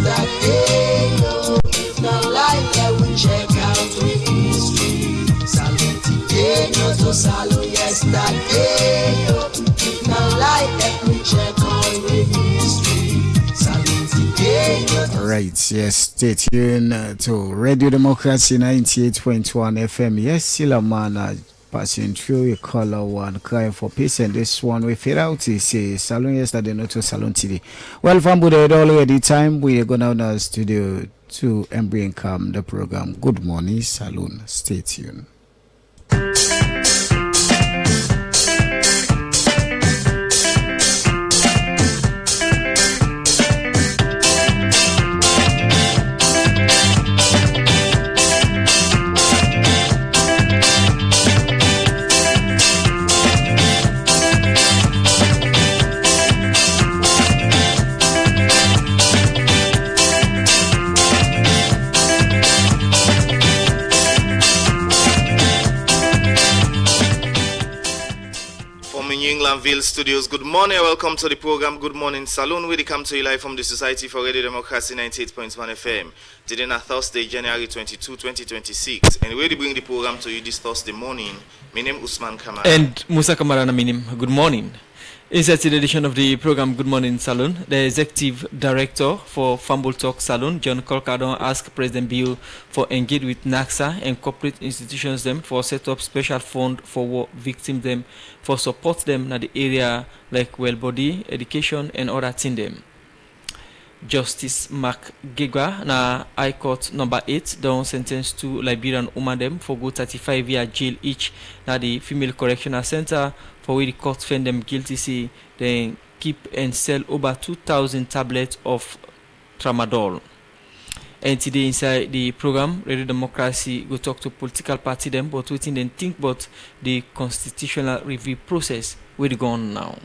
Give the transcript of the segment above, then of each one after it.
yesterday. If not life, then we check out with history. Salon today, no to salon yesterday. If not life, then we check out with history. Salon today, no to. Right, yes, stay tuned to Radio Democracy 98.1 FM. Yes, Silamana passing through your color one, crying for peace, and this one we fade out. He says, Salon yesterday, not to Salon today. Well, Fambude, already time we are going out to the studio to bring come the program. Good morning, Salon. Stay tuned. Englandville Studios. Good morning, welcome to the program Good Morning Saloon. We come to you live from the Society for Radio Democracy 98.1 FM. Today is Thursday, January 22, 2026. And we bring the program to you this Thursday morning. My name is Usman Kamara. And Musa Kamara Naminim. Good morning. Inside the edition of the program Good Morning Saloon, the Executive Director for Fumble Talk Saloon, John Colcardon, asked President Bill for engage with NACSA and corporate institutions them for set up special fund for war victims them for support them in the area like well body, education and other things them. Justice Mark Gegwa na High Court number 8 down sentenced to Liberian woman them for go 35-year jail each na the Female Correctional Center for where the court found them guilty say they keep and sell over 2,000 tablets of tramadol. And today inside the program Radio Democracy go talk to political party them but waiting then think about the constitutional review process where they go on now.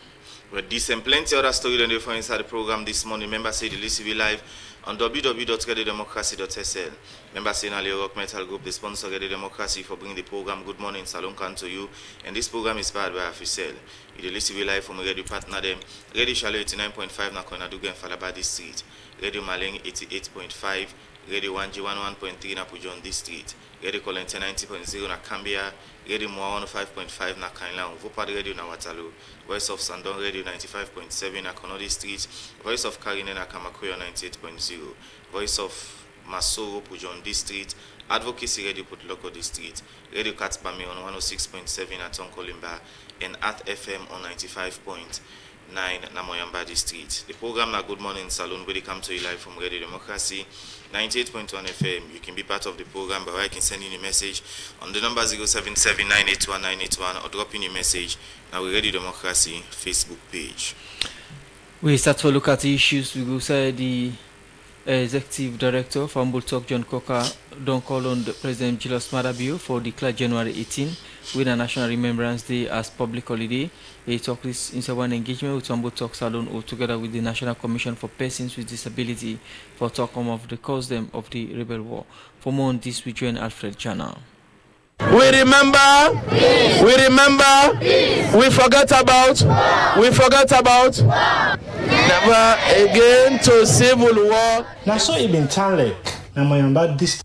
With this and plenty other stories on the phone inside the program this morning. Remember, say the list will be live on www.radiodemocracy.sl. Remember, say Nali Rock Metal Group, the sponsor of Radio Democracy, for bringing the program Good Morning Salon come to you. And this program is powered by Afisel. The list will be live from Radio Partner them. Radio Charlotte 89.5 Nakona Duga and Falabadi Street. Radio Maleng 88.5. Radio 1G 11.3 na Pujon District. Radio Colente 90.0 na Cambia. Radio Moa 105.5 na Kainlang. Vopad Radio na Watalu. Voice of Sandon Radio 95.7 na Konodi Street. Voice of Karine na Kamakuyo 98.0. Voice of Masoro Pujon District. Advocacy Radio Putloko District. Radio Katspami on 106.7 na Tonkolimba. And Earth FM on 95.9 na Moyamba District. The program na Good Morning Saloon where they come to you live from Radio Democracy 98.1 FM. You can be part of the program by can send in a message on the number 077-981-981 or drop in a message on our Radio Democracy Facebook page. We start to look at the issues. We go say the Executive Director for Humble Talk, John Coker, don't call on the President Julius Maada for declare January 18 with a National Remembrance Day as public holiday. He talk this in one engagement with Humble Talk Salon or together with the National Commission for Persons with Disability for talk of the cause them of the rebel war. For more on this, we join Alfred Chana. We remember, we forget about, never again to civil war. Now so Ibn Talek, na Moyamba district.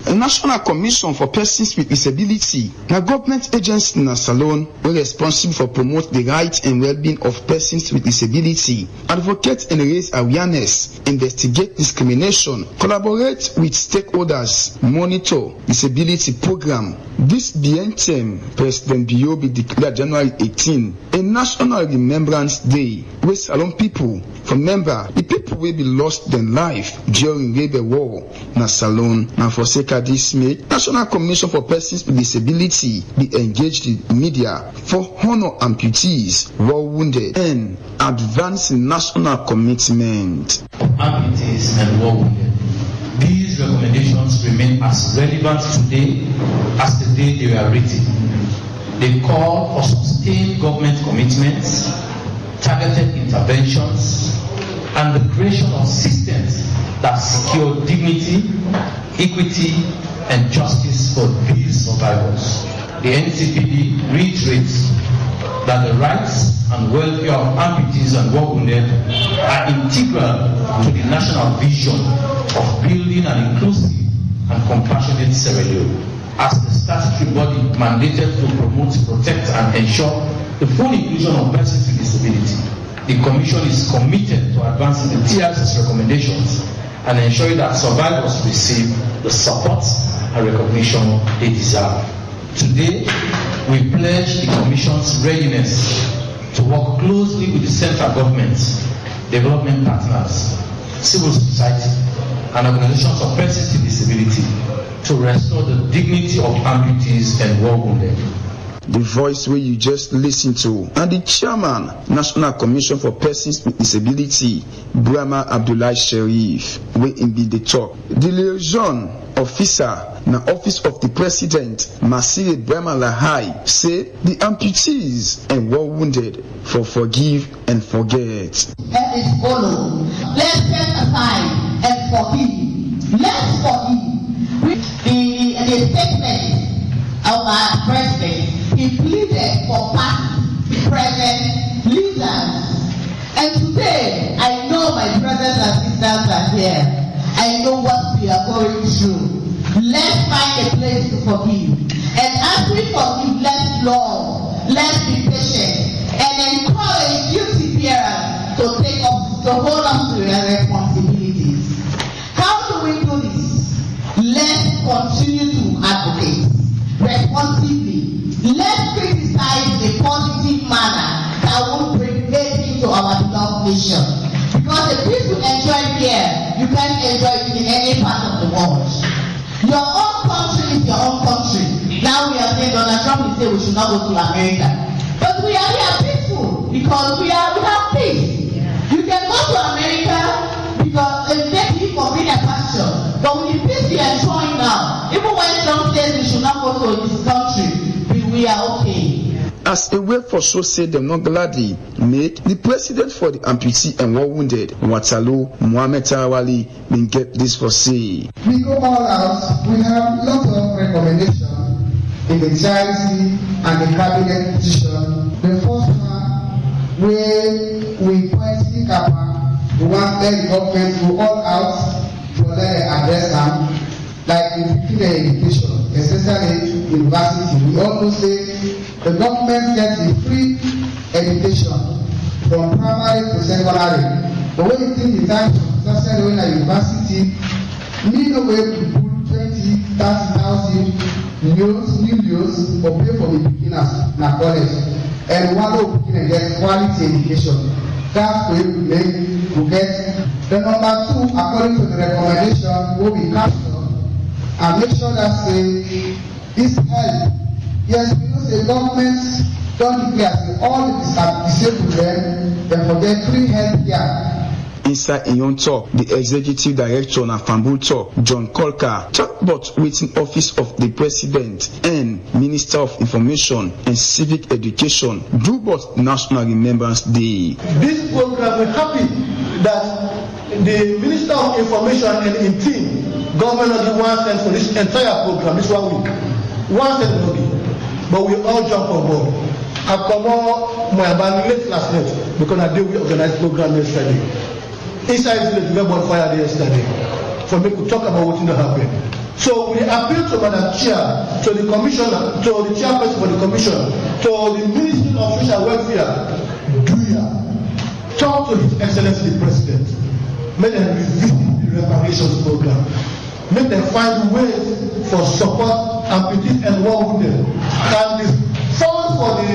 The National Commission for Persons with Disability, a government agency in Salon, is responsible for promote the rights and well-being of persons with disability, advocate and raise awareness, investigate discrimination, collaborate with stakeholders, monitor disability program. This being term, President Biobi declared January 18 a National Remembrance Day, where Salon people remember the people will be lost their life during rebel war na Salon. And for sake of this, National Commission for Persons with Disability be engaged in media for honor amputees, war wounded, and advancing national commitment. Amputees and war wounded. These recommendations remain as relevant today as the day they were written. They call for sustained government commitments, targeted interventions, and the creation of systems that secure dignity, equity, and justice for these survivors. The NCPD reiterates that the rights and welfare of amputees and war wounded are integral to the national vision of building an inclusive and compassionate Sierra Leone. As the statutory body mandated to promote, protect, and ensure the full inclusion of persons with disability, the Commission is committed to advancing the TRC's recommendations and ensuring that survivors receive the support and recognition they deserve. Today, we pledge the Commission's readiness to work closely with the central government, development partners, civil society, and organizations of persons with disability to restore the dignity of amputees and war wounded. The voice where you just listen to, and the chairman, National Commission for Persons with Disability, Brahma Abdullah Sharif, where in be the talk. The liaison officer na office of the president, Masire Brahma Lahai, say the amputees and war wounded for forgive and forget. Let it follow. Let's set aside and forgive. Let's forgive. The statement of our president, he pleaded for past, present leaders. And today, I know my brothers and sisters are here. I know what we are going through. Let's find a place to forgive. And as we forgive, let's love, let's be patient, and encourage duty bearers to hold on to their responsibilities. How do we do this? Let's continue to advocate responsibly. Let's criticize in a positive manner that will bring hate into our beloved nation. Because the peace you enjoy here, you can't enjoy it in any part of the world. Your own country is your own country. Now we are saying Donald Trump will say we should not go to America. But we are here peaceful because we have peace. You can go to America because it's very convenient fashion. But with the peace we are enjoying now, even when Trump says we should not go to his country, we are okay. As a way for so say them not gladly made, the president for the amputee and war wounded, Watalu Mohamed Tarawali, been get this for say. We go all out, we have lots of recommendations in the TRC and the cabinet position. The first one, where we point Kappa, we want the government to all out to let address them, like in the education, especially university. We also say the government gets a free education from primary to secondary. But when you think the time especially when a university, need no way to put 20,000, 30,000 new or pay for the beginners in a college. And one of beginner get quality education. That's where we get. The number two, according to the recommendation, will be captured and make sure that say this help. Yes, we know the government don't declare all the disabled then forget free health care. Inside in your talk, the executive director na Fambul talk, John Kolka, talk about waiting office of the president and Minister of Information and Civic Education do but National Remembrance Day. This program, we're happy that the Minister of Information and in team, government of the 1 cent for this entire program, this 1 week. 1 cent no be. But we all jump on board. I come on my band late last night because I did we organized program yesterday. Inside the November fire yesterday. For me to talk about what happened. So we appeal to Madam Chair, to the Commissioner, to the Chairperson for the Commission, to the Ministry of Social Welfare. Do ya talk to His Excellency the President? Make them revisit the reparations program. Make them find ways for support amputees and war wounded. And the fund for the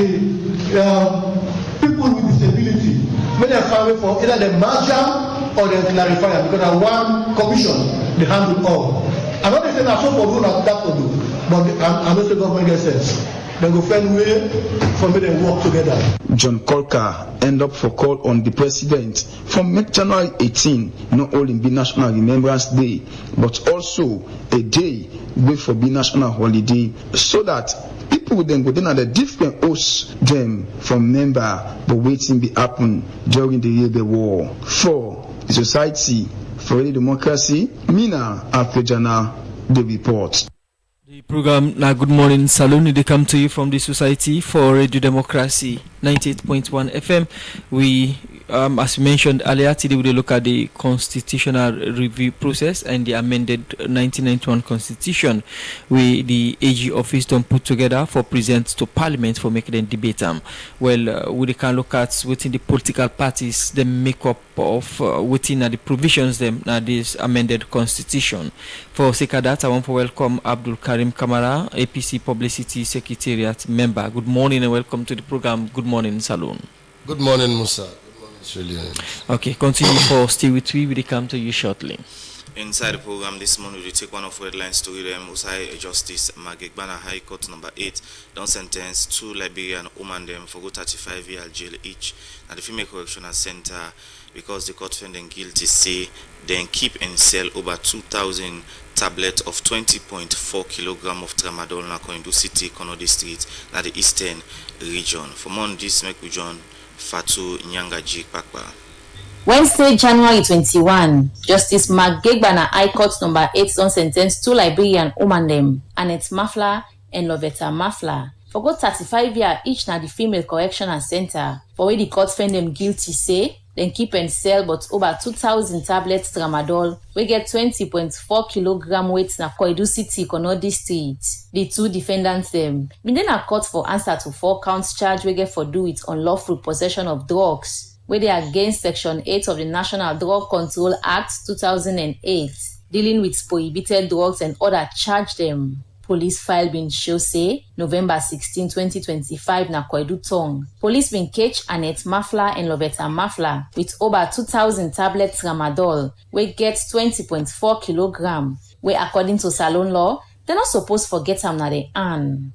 people with disability, make them find way for either the margin or the clarifier, because at one commission they handle all. I'm not saying I'm so for do not that to do, but I'm not the government gets sense. They go find way for me to work together. John Kolka end up for call on the president from January 18, not only be National Remembrance Day, but also a day wait for be national holiday, so that people then go down at the different hosts them from member but waiting be happen during the year the war. For the Society for Democracy, Mina Afrejana, the report. The The program now Good Morning Saloon, they come to you from the Society for Radio Democracy 98.1 FM. We, as mentioned earlier, today we look at the constitutional review process and the amended 1991 constitution, where the AG office don't put together for present to Parliament for making them debate them. Well, we can look at within the political parties, the makeup of within the provisions them now this amended constitution. For sake of that, I want to welcome Abdul Karim Kamara, APC Publicity Secretariat member. Good morning and welcome to the program Good Morning Saloon. Good morning, Musa. Good morning, Australian. Okay, continue for stay with we will come to you shortly. Inside the program this morning, we take one of the headlines to read Usai Justice Magegbana High Court number 8 don't sentence 2 Liberian women them for go 35-year jail each at the Female Correctional Center because the court found them guilty, say then keep and sell over 2,000 tablets of 20.4 kilogram of tramadol in Koindu City, Kono District, at the eastern region. For more on this, make we join Fatu Nyangaji Pakpa. Wednesday, January 21, Justice Magegbana High Court number 8 don't sentence 2 Liberian women them, Annette Mafla and Lovetta Mafla, for go 35 years each na the Female Correctional Center, for where the court found them guilty, say then keep and sell but over 2,000 tablets tramadol, we get 20.4 kilogram weight na Koidu City, Kono District. The 2 defendants them been then a court for answer to 4 counts charge we get for do with unlawful possession of drugs, where they against Section 8 of the National Drug Control Act 2008, dealing with prohibited drugs and other charge them. Police file been show say November 16, 2025 na Koidu Tong. Police been catch Annette Mafla and Lovetta Mafla with over 2,000 tablets tramadol, we get 20.4 kilogram, where according to Salon law, they're not supposed to forget them na they earn.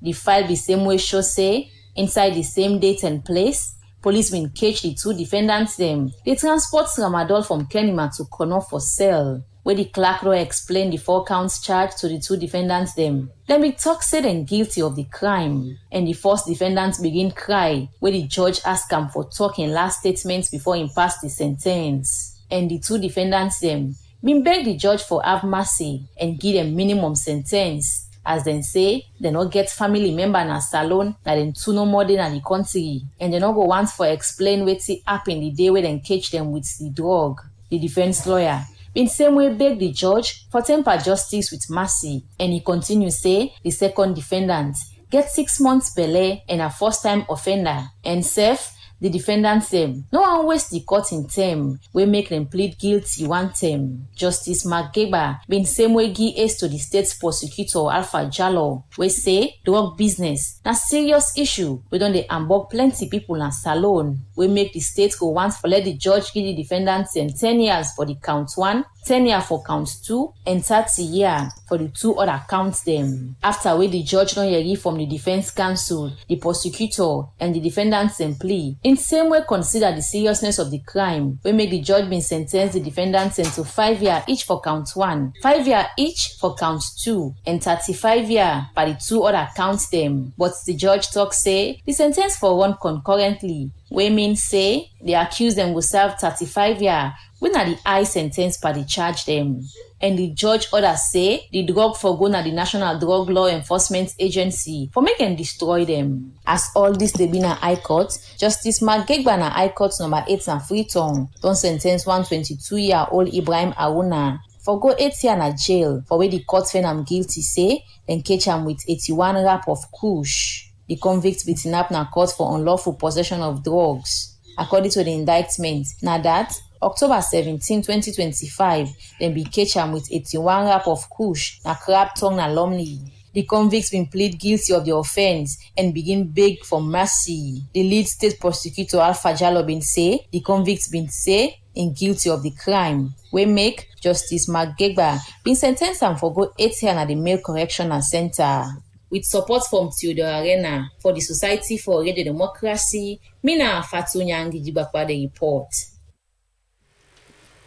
The file be same way show say inside the same date and place, police been catch the 2 defendants them. They transport tramadol from Kenima to Kono for sale, where the clerk law explained the 4 counts charged to the 2 defendants them. Then be talk said and guilty of the crime, and the first defendants begin cry, where the judge asked them for talking last statements before he passed the sentence. And the 2 defendants them been beg the judge for have mercy and give them minimum sentence, as then say they not get family member na Salon that them 2 no more than the country, and they not go want for explain wetin happen the day where they catch them with the drug. The defense lawyer in same way beg the judge for temper justice with mercy, and he continues say the second defendant get 6 months belle and a first-time offender, and self the defendants them no one waste the court in term we make them plead guilty one term. Justice Mageba been same way give ace to the state prosecutor Alpha Jallo, we say drug business na serious issue we don't dey ambog plenty people na Salon, we make the state go once for let the judge give the defendants them 10 years for the count 1, 10 years for count 2, and 30 years for the 2 other counts them. After we the judge don't hear from the defense counsel, the prosecutor, and the defendants them plea, in same way consider the seriousness of the crime, we make the judge been sentence the defendants into 5 years each for count 1, 5 years each for count 2, and 35 years for the 2 other counts them. But the judge talk say the sentence for one concurrently, we mean say the accused them will serve 35 years when are the high sentence per the charge them. And the judge order say the drug for go na the National Drug Law Enforcement Agency for make and destroy them. As all this they been a High Court, Justice Magegbana High Court number 8 na Freetown don't sentence 122-year-old Ibrahim Aruna for go 8 years na jail for where the court found him guilty, say then catch him with 81 wrap of kush. The convict be kidnapped na court for unlawful possession of drugs. According to the indictment, na that October 17, 2025, then be catch him with 81 wrap of kush na crab tongue na Lumley. The convicts been plead guilty of the offense and begin beg for mercy. The lead state prosecutor Alpha Jallo been say the convicts been say in guilty of the crime. We make Justice Mageba been sentenced him for go 8 years at the Male Correctional Center. With support from Theodore Arena for the Society for Radio Democracy, Mina Fatu Nyangi Jibakwa the report.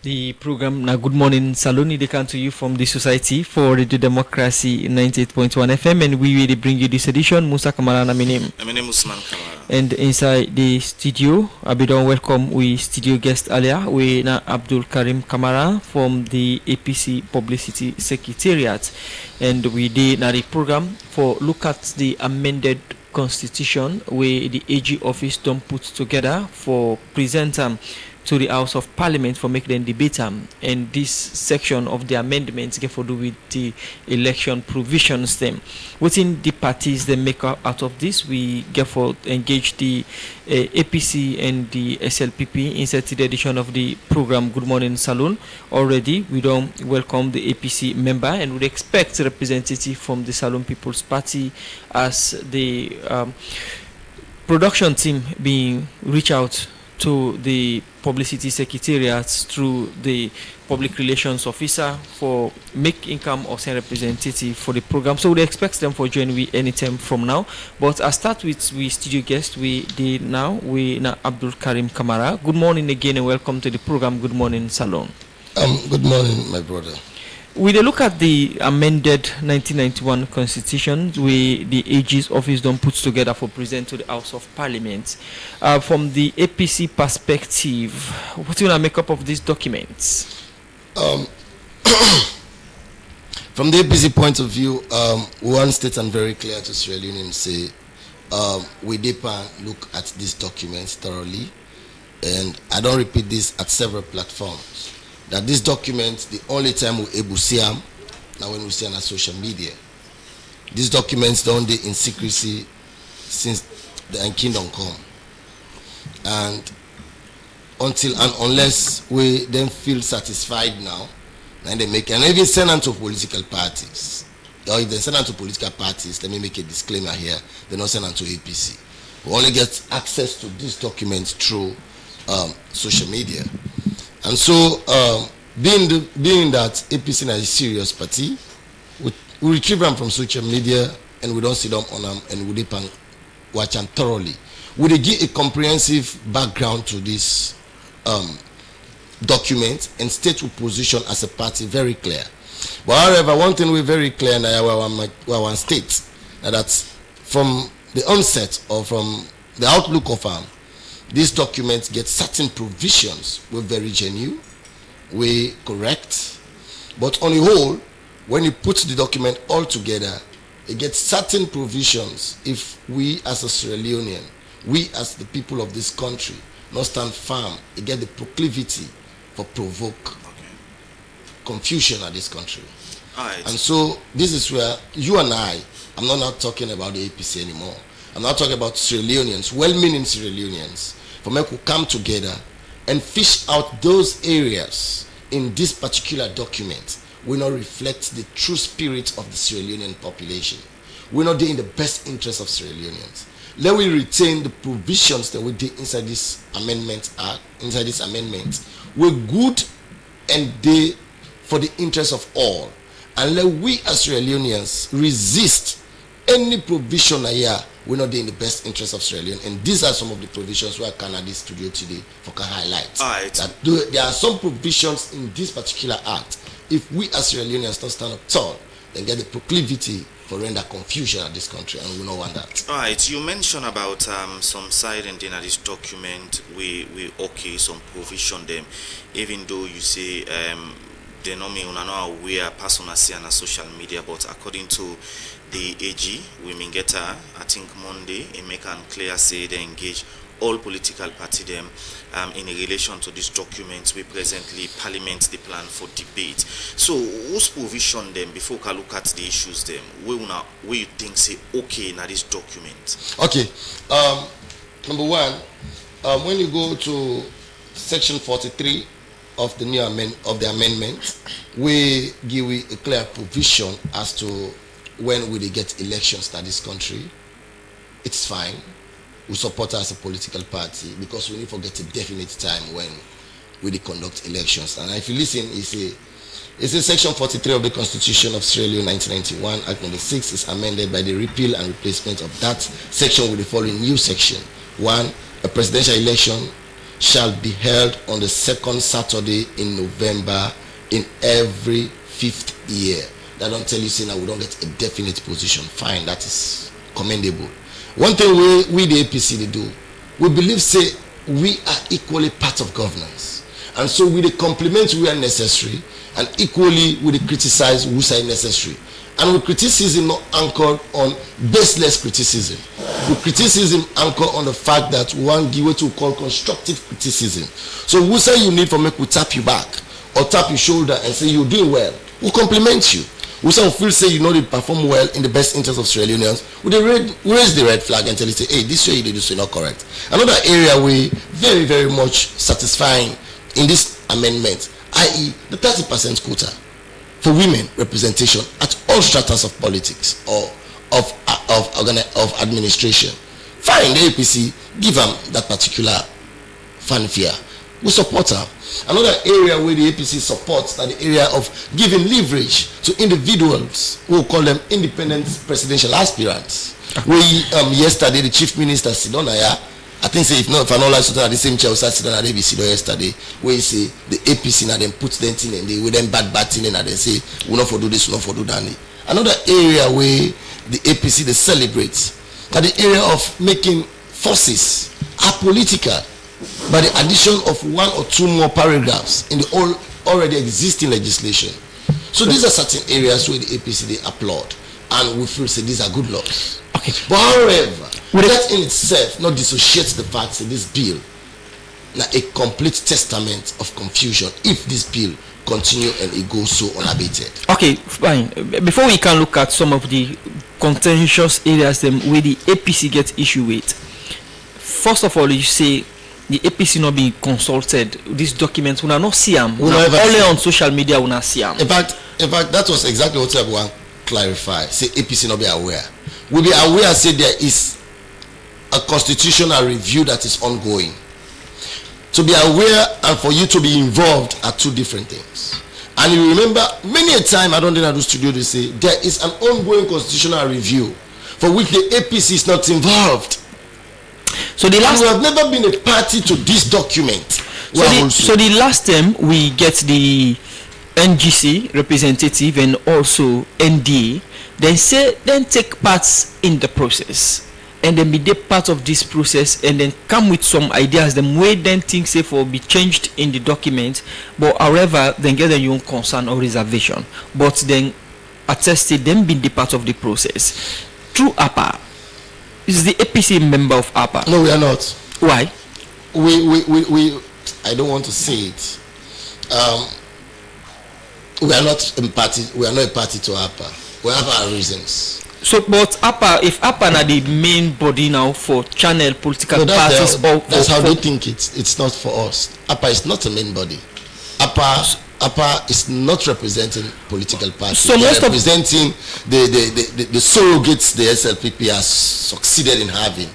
The program now Good Morning Salon, they come to you from the Society for Radio Democracy 98.1 FM, and we will bring you this edition. Musa Kamara, my name. My name is Usman Kamara. And inside the studio, I be done welcome we studio guest earlier. We now Abdul Karim Kamara from the APC Publicity Secretariat, and we did now the program for look at the amended constitution where the AG office don't put together for present to the House of Parliament for make them debate and this section of the amendments get for do with the election provisions them. Within the parties they make out of this, we get for engage the APC and the SLPP inside the edition of the program Good Morning Salon. Already we don't welcome the APC member and would expect a representative from the Salon People's Party as the production team being reach out to the publicity secretariat through the public relations officer for make income or send representative for the program. So we expect them for join we anytime from now. But I start with we studio guest we did now Abdul Karim Kamara. Good morning again and welcome to the program Good Morning Salon. Good morning, my brother. We look at the amended 1991 constitution where the AG's office don't put together for present to the House of Parliament. From the APC perspective, what do you make up of these documents? From the APC point of view, one state and very clear to Sierra Leone say we dip and look at these documents thoroughly, and I don't repeat this at several platforms. That this document, the only time we able to see them, now when we see them on social media. These documents don't they in secrecy since the kingdom come. And until and unless we then feel satisfied now, then they make, and even send them to political parties. Or if they send them to political parties, let me make a disclaimer here, they don't send them to APC. We only get access to these documents through social media. And so, being that APC is a serious party, we retrieve them from social media and we don't sit down on them and we watch them thoroughly. We give a comprehensive background to this document and state our position as a party very clear. But however, one thing we're very clear now, one state, that from the onset or from the outlook of this document gets certain provisions we're very genuine, we correct, but on the whole, when you put the document all together, it gets certain provisions. If we as a Sierra Leonean, we as the people of this country, not stand firm, it get the proclivity for provoke confusion at this country. Right. And so this is where you and I'm not now talking about the APC anymore. I'm not talking about Sierra Leoneans, well-meaning Sierra Leoneans, for me to come together and fish out those areas in this particular document will not reflect the true spirit of the Sierra Leonean population. We're not doing the best interest of Sierra Leoneans. Let we retain the provisions that we did inside this amendment we're good and they for the interest of all. And let we as Sierra Leoneans resist any provision here we're not doing the best interest of Sierra Leone. And these are some of the provisions where Canada studio today for can highlight. Right. That there are some provisions in this particular act. If we as Sierra Leoneans don't stand up tall, then get the proclivity for render confusion at this country, and we don't want that. All right, you mentioned about some side and then at this document we okay some provision them, even though you say they know me unano aware personal see on social media, but according to the AG, women get I think Monday, it make and clear say they engage all political party them in relation to this document we presently parliament the plan for debate. So whose provision them before we look at the issues them we you think say okay now this document? Okay, number one, when you go to section 43 of the new amendment, we give a clear provision as to when will they get elections to this country. It's fine. We support her as a political party because we need to get a definite time when we conduct elections. And if you listen, it's a section 43 of the Constitution of Sierra Leone 1991, Act Number 6 is amended by the repeal and replacement of that section with the following new section. 1. A presidential election shall be held on the second Saturday in November in every 5th year. That don't tell you saying that we don't get a definite position. Fine, that is commendable. One thing we the APC they do, we believe say we are equally part of governance, and so we the compliment we are necessary, and equally we the criticize who say necessary. And with criticism not anchored on baseless criticism. With criticism anchored on the fact that one give what we call constructive criticism. So who say you need for make we tap you back or tap your shoulder and say you're doing well, we'll compliment you. We feel say you know they perform well in the best interest of Sierra Leoneans, we raise the red flag and tell you say, hey, this way you did this way not correct. Another area we very, very much satisfying in this amendment, i.e. the 30% quota for women representation at all stratas of politics or of administration. Fine, the APC give them that particular fanfare. We support her. Another area where the APC supports that the area of giving leverage to individuals who call them independent presidential aspirants. We yesterday the chief minister Sidonaya, I think say if not for like so the same chair was sitting at ABC yesterday, where he say the APC now then put them in and they with them bad thing and they say we not for do this, we not for do that. Another area where the APC they celebrate that the area of making forces apolitical by the addition of 1 or 2 more paragraphs in the already existing legislation. So these are certain areas where the APC they applaud, and we feel say these are good laws. Okay. But however, that in itself not dissociates the fact that this bill now a complete testament of confusion if this bill continue and it goes so unabated. Okay, fine. Before we can look at some of the contentious areas where the APC gets issue with, first of all, you say the APC not being consulted. These documents we not see them. Only on social media we not see them. In fact, that was exactly what I want to clarify. Say APC not be aware. We be aware. Say there is a constitutional review that is ongoing. To be aware and for you to be involved are two different things. And you remember many a time I don't think I do studio they say there is an ongoing constitutional review for which the APC is not involved. So we have never been a party to this document. So the last time we get the NGC representative and also NDA, then take parts in the process and then be the part of this process and then come with some ideas the way then things say for be changed in the document, but however then get your own concern or reservation, but then attested them being the part of the process through APA. Is the APC member of APA? No, we are not. Why? We I don't want to say it. We are not a party. We are not a party to APA. We have our reasons. So, but APA, if APA are the main body now for channel political parties, that's how they think it's not for us. APA is not a main body. APA is not representing political parties. So they are representing the surrogates the SLPP has succeeded in having,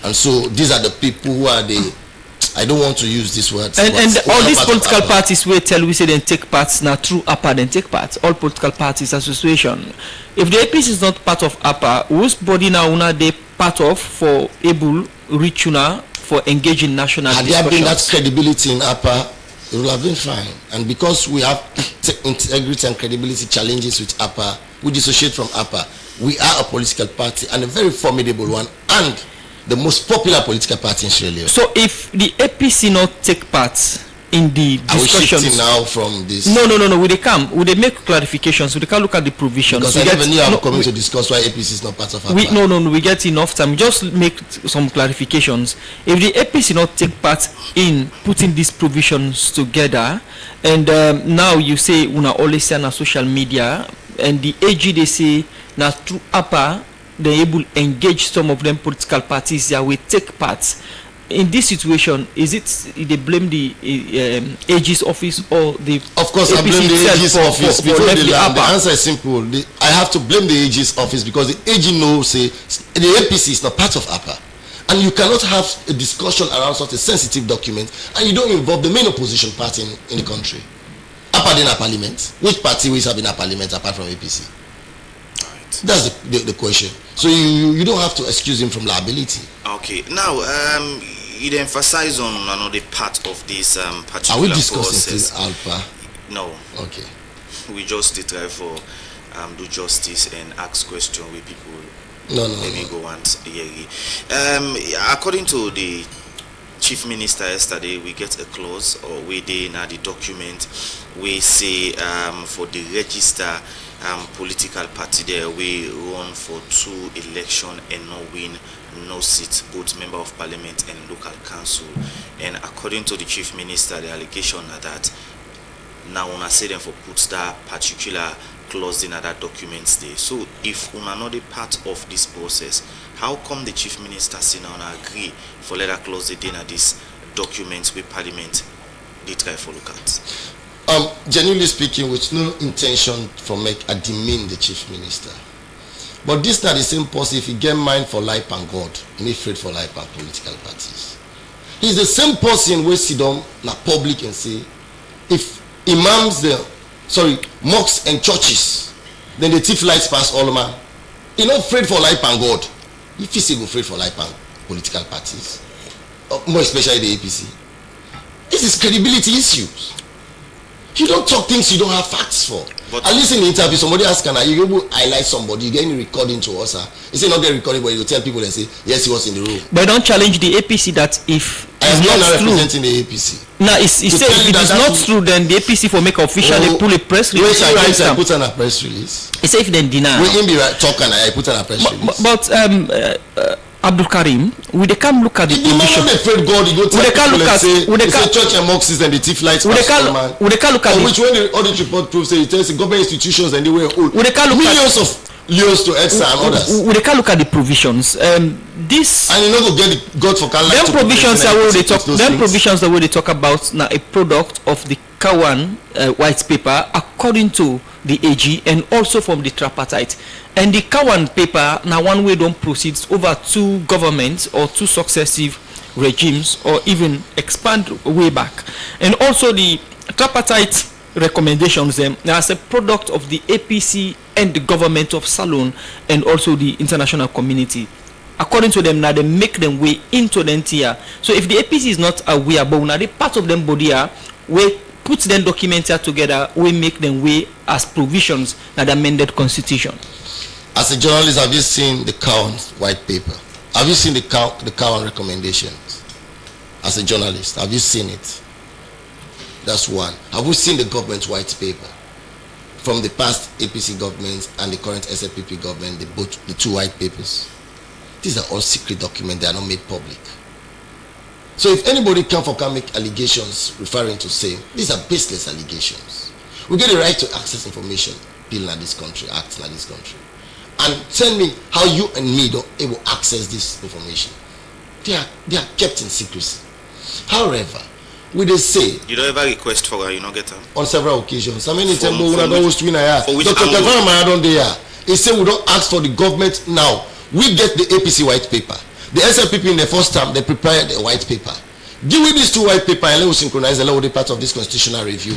and so these are the people who are the. I don't want to use this word. And all these political parties will tell we say then take parts now through APA then take parts. All political parties association. If the APC is not part of APA, whose body now una they part of for able reach una for engaging national discussions? Had there been that credibility in APA, it would have been fine. And because we have integrity and credibility challenges with APA, we dissociate from APA. We are a political party and a very formidable one, and the most popular political party in Sierra Leone. So if the APC not take part in the discussions, are we shifting now from this? No. Will they come? Will they make clarifications? Will they can look at the provisions? Because I never knew I'm coming to discuss why APC is not part of APA. We get enough time. Just make some clarifications. If the APC not take part in putting these provisions together, and now you say una always say on social media, and the AG they say now through APA they able engage some of them political parties that will take part in this situation. Is it they blame the AG's office or the? Of course, APC I blame the AG's office because the answer is simple. I have to blame the AG's office because the AG knows say the APC is not part of APA, and you cannot have a discussion around such a sensitive document and you don't involve the main opposition party in the country. APA in a parliament. Which party will have in a parliament apart from APC? That's the question. So you don't have to excuse him from liability. Okay. Now, it emphasize on another part of this particular Are we discussing process. still Alpha? No. Okay. We just try for do justice and ask question where people maybe go and hear. According to the Chief Minister yesterday, we get a clause or we did in the document we say for the register political party there we run for 2 election and no win, no seat, both member of parliament and local council. And according to the Chief Minister, the allegation are that now una say them for put that particular clause in that documents there. So if una not a part of this process, how come the Chief Minister say now agree for let that clause in this documents with parliament they try for look at? Genuinely speaking, with no intention for make a demean the Chief Minister. But this not the same person if he get mind for life and God, he need afraid for life and political parties. He's the same person who sit down in public and say, if imams there, mosques and churches, then the thief lights pass all man. He not afraid for life and God. If he say go afraid for life and political parties, more especially the APC. This is credibility issues. You don't talk things you don't have facts for. But at least in the interview, somebody asks, can you able to highlight somebody? You get any recording to us? He say not get recording, but you tell people and say, yes, he was in the room. But don't challenge the APC that if I am it's not true, representing the APC. now it's say if it is not true, then the APC for make officially pull a press release. I put on a press release. He say if then deny. We in be talking, I put on a press release. But Abdul Karim, we they come look at the provision. Afraid God, you go tell people and say church and mosques and the thief lights. We they can look at which when the audit report proves say it tells the government institutions and they were old. Millions of years to EDSA and others. We can look at the provisions. This and you know go get the God for Canada. Them provisions are where they talk. Them provisions are where they talk about now a product of the Kawan white paper according to the AG and also from the tripartite. And the Kawan paper now one way don't proceed over 2 governments or 2 successive regimes or even expand way back. And also the tripartite recommendations them as a product of the APC and the government of Salone and also the international community. According to them now they make them way into the NTR. So if the APC is not aware but now the part of them body are we put them documents together, we make them way as provisions that amended constitution. As a journalist, have you seen the Cowan white paper? Have you seen the Cowan recommendations? As a journalist, have you seen it? That's one. Have you seen the government white paper from the past APC governments and the current SLPP government? The 2 white papers. These are all secret documents. They are not made public. So if anybody can make allegations referring to same, these are baseless allegations. We get the right to access information bill in this country, act in this country. And tell me how you and me don't able access this information. They are kept in secrecy. However, we they say you don't ever request for you not get them on several occasions. I mean in terms of Dr. Kavara don't they are. He said we don't ask for the government now. We get the APC white paper. The SLPP in the first term they prepared a white paper. Give me these 2 white paper and let us synchronize the law with the part of this constitutional review.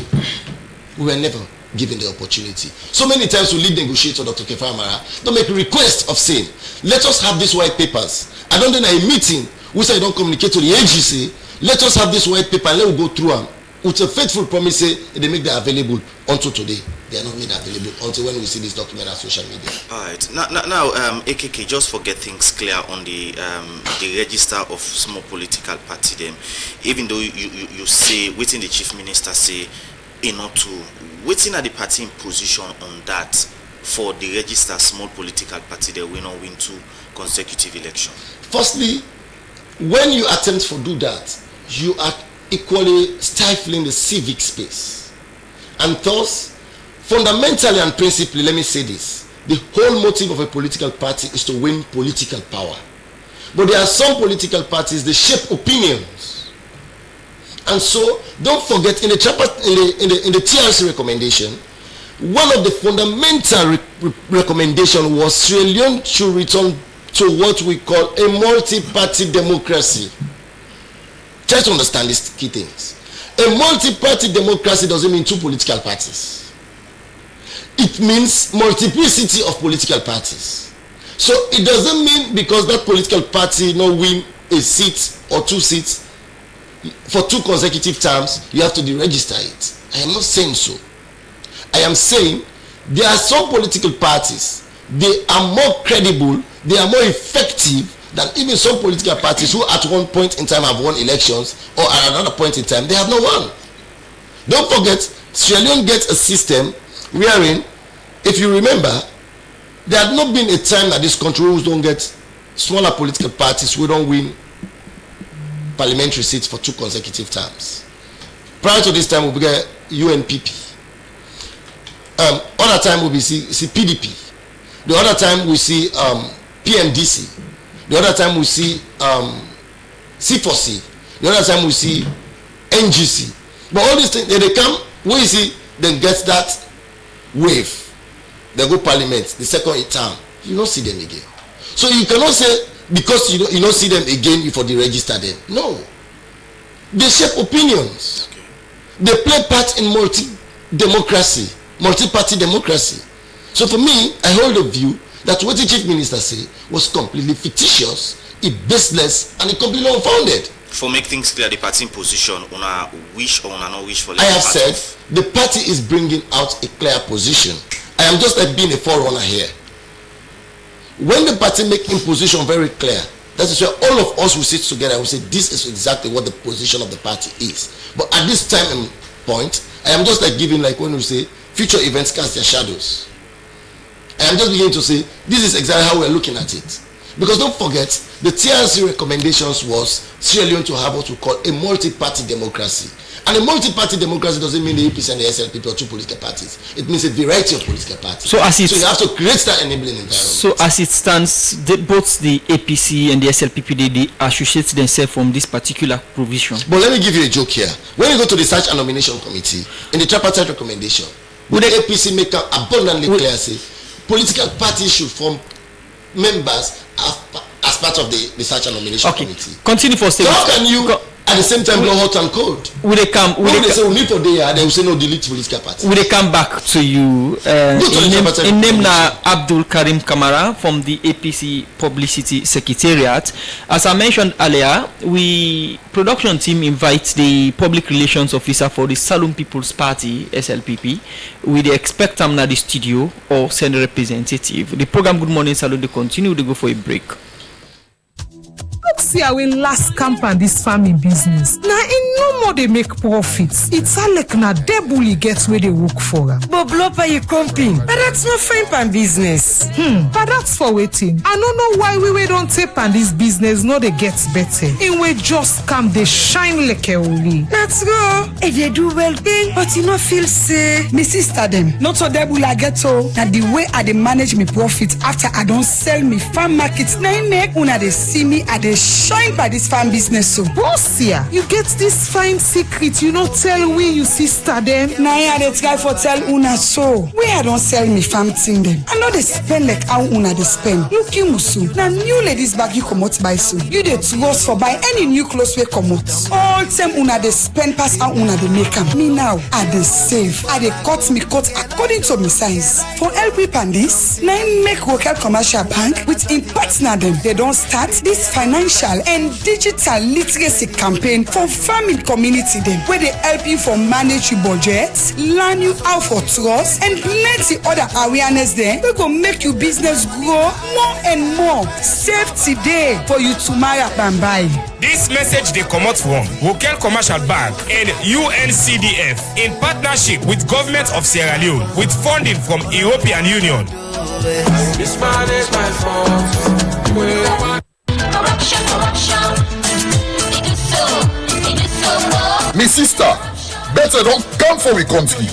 We were never given the opportunity. So many times we lead negotiator Dr. Kefamara don't make a request of saying, let us have these white papers. I don't know in a meeting, we say don't communicate to the agency, let us have this white paper and let us go through them. With a faithful promise, say they make them available until today. They are not made available until when we see this document on social media. Alright. Now AKK, just for get things clear on the register of small political party them, even though you say waiting the Chief Minister say not to waiting at the party in position on that for the register small political party they will not win 2 consecutive elections. Firstly, when you attempt to do that, you are equally stifling the civic space. And thus, fundamentally and principally, let me say this, the whole motive of a political party is to win political power. But there are some political parties, they shape opinions. And so, don't forget, in the TRC recommendation, one of the fundamental recommendation was Sierra Leone should return to what we call a multi-party democracy. Try to understand these key things. A multi-party democracy doesn't mean 2 political parties. It means multiplicity of political parties. So it doesn't mean because that political party no win a seat or 2 seats for 2 consecutive terms, you have to deregister it. I am not saying so. I am saying there are some political parties, they are more credible, they are more effective than even some political parties who at one point in time have won elections, or at another point in time they have not won. Don't forget, Sierra Leone gets a system wherein, if you remember, there had not been a time that these countries don't get smaller political parties who don't win parliamentary seats for 2 consecutive terms. Prior to this time, we get UNPP. Other time we see PDP. The other time we see PMDC. The other time we see C4C. The other time we see NGC. But all these things, they come, we see, then get that wave. They go parliament, the second term. You don't see them again. So you cannot say, because you don't see them again, you for deregister them. No. They shape opinions. Okay. They play part in multi-democracy, multi-party democracy. So for me, I hold a view that what the chief minister said was completely fictitious, baseless, and completely unfounded. For make things clear, the party position, una wish or una not wish for. I have said the party is bringing out a clear position. I am just like being a forerunner here. When the party make position very clear, that is where all of us will sit together and will say this is exactly what the position of the party is. But at this time and point, I am just like giving, like when we say future events cast their shadows. I am just beginning to say this is exactly how we are looking at it. Because don't forget, the TRC recommendations was Sierra Leone to have what we call a multi-party democracy. And a multi-party democracy doesn't mean the APC and the SLPP or 2 political parties. It means a variety of political parties. So you have to create that enabling environment. So as it stands, both the APC and the SLPP, they associate themselves from this particular provision. But let me give you a joke here. When you go to the Search and Nomination Committee, in the tripartite recommendation, the APC make it abundantly clear, say, political parties should form members as part of the Search and Nomination Committee. Continue for statement. So how can you at the same time blow hot and cold? Will they come? When they say we need for there, they will say no, delete political party. Will they come back to you? In name na Abdul Karim Kamara from the APC Publicity Secretariat. As I mentioned earlier, production team invites the public relations officer for the Salone People's Party (SLPP). We expect them at the studio or send a representative. The program Good Morning Salone they continue. They go for a break. See our last camp and this farming business. Now in no more they make profits. It's all like na debully gets where they work for. But blow you comping. But that's not fine pan business. But that's for waiting. I don't know why we don't tape on this business. No, they get better. And we just come they shine like a only. Let's go. If they do well thing, but you know feel say me sister them. Not so debully I get so that the way I they manage me profit after I don't sell me farm markets. Now make una they see me at the shine by this farm business so. Boss here, you get this fine secret, you not tell we you sister them. Now yeah, they try for tell una so. Where I don't sell me farm thing them. I know they spend like how una they spend. Look you musu. Now new ladies bag you come out buy so. You they trust for buy any new clothes we come out. All time una they spend pass how una they make them. Me now, I they save. I they cut me cut according to me size. For LP Pandis, now make local commercial bank with in partner them. They don't start this financial and digital literacy campaign for farming community them where they help you for manage your budget, learn you how for trust and plenty other awareness there we go make your business grow more and more. Save today for you tomorrow and buy. This message they come out from Wokel Commercial Bank and UNCDF in partnership with Government of Sierra Leone with funding from European Union. This man is my fault. Corruption. It is so. Me sister, better don't come for we country.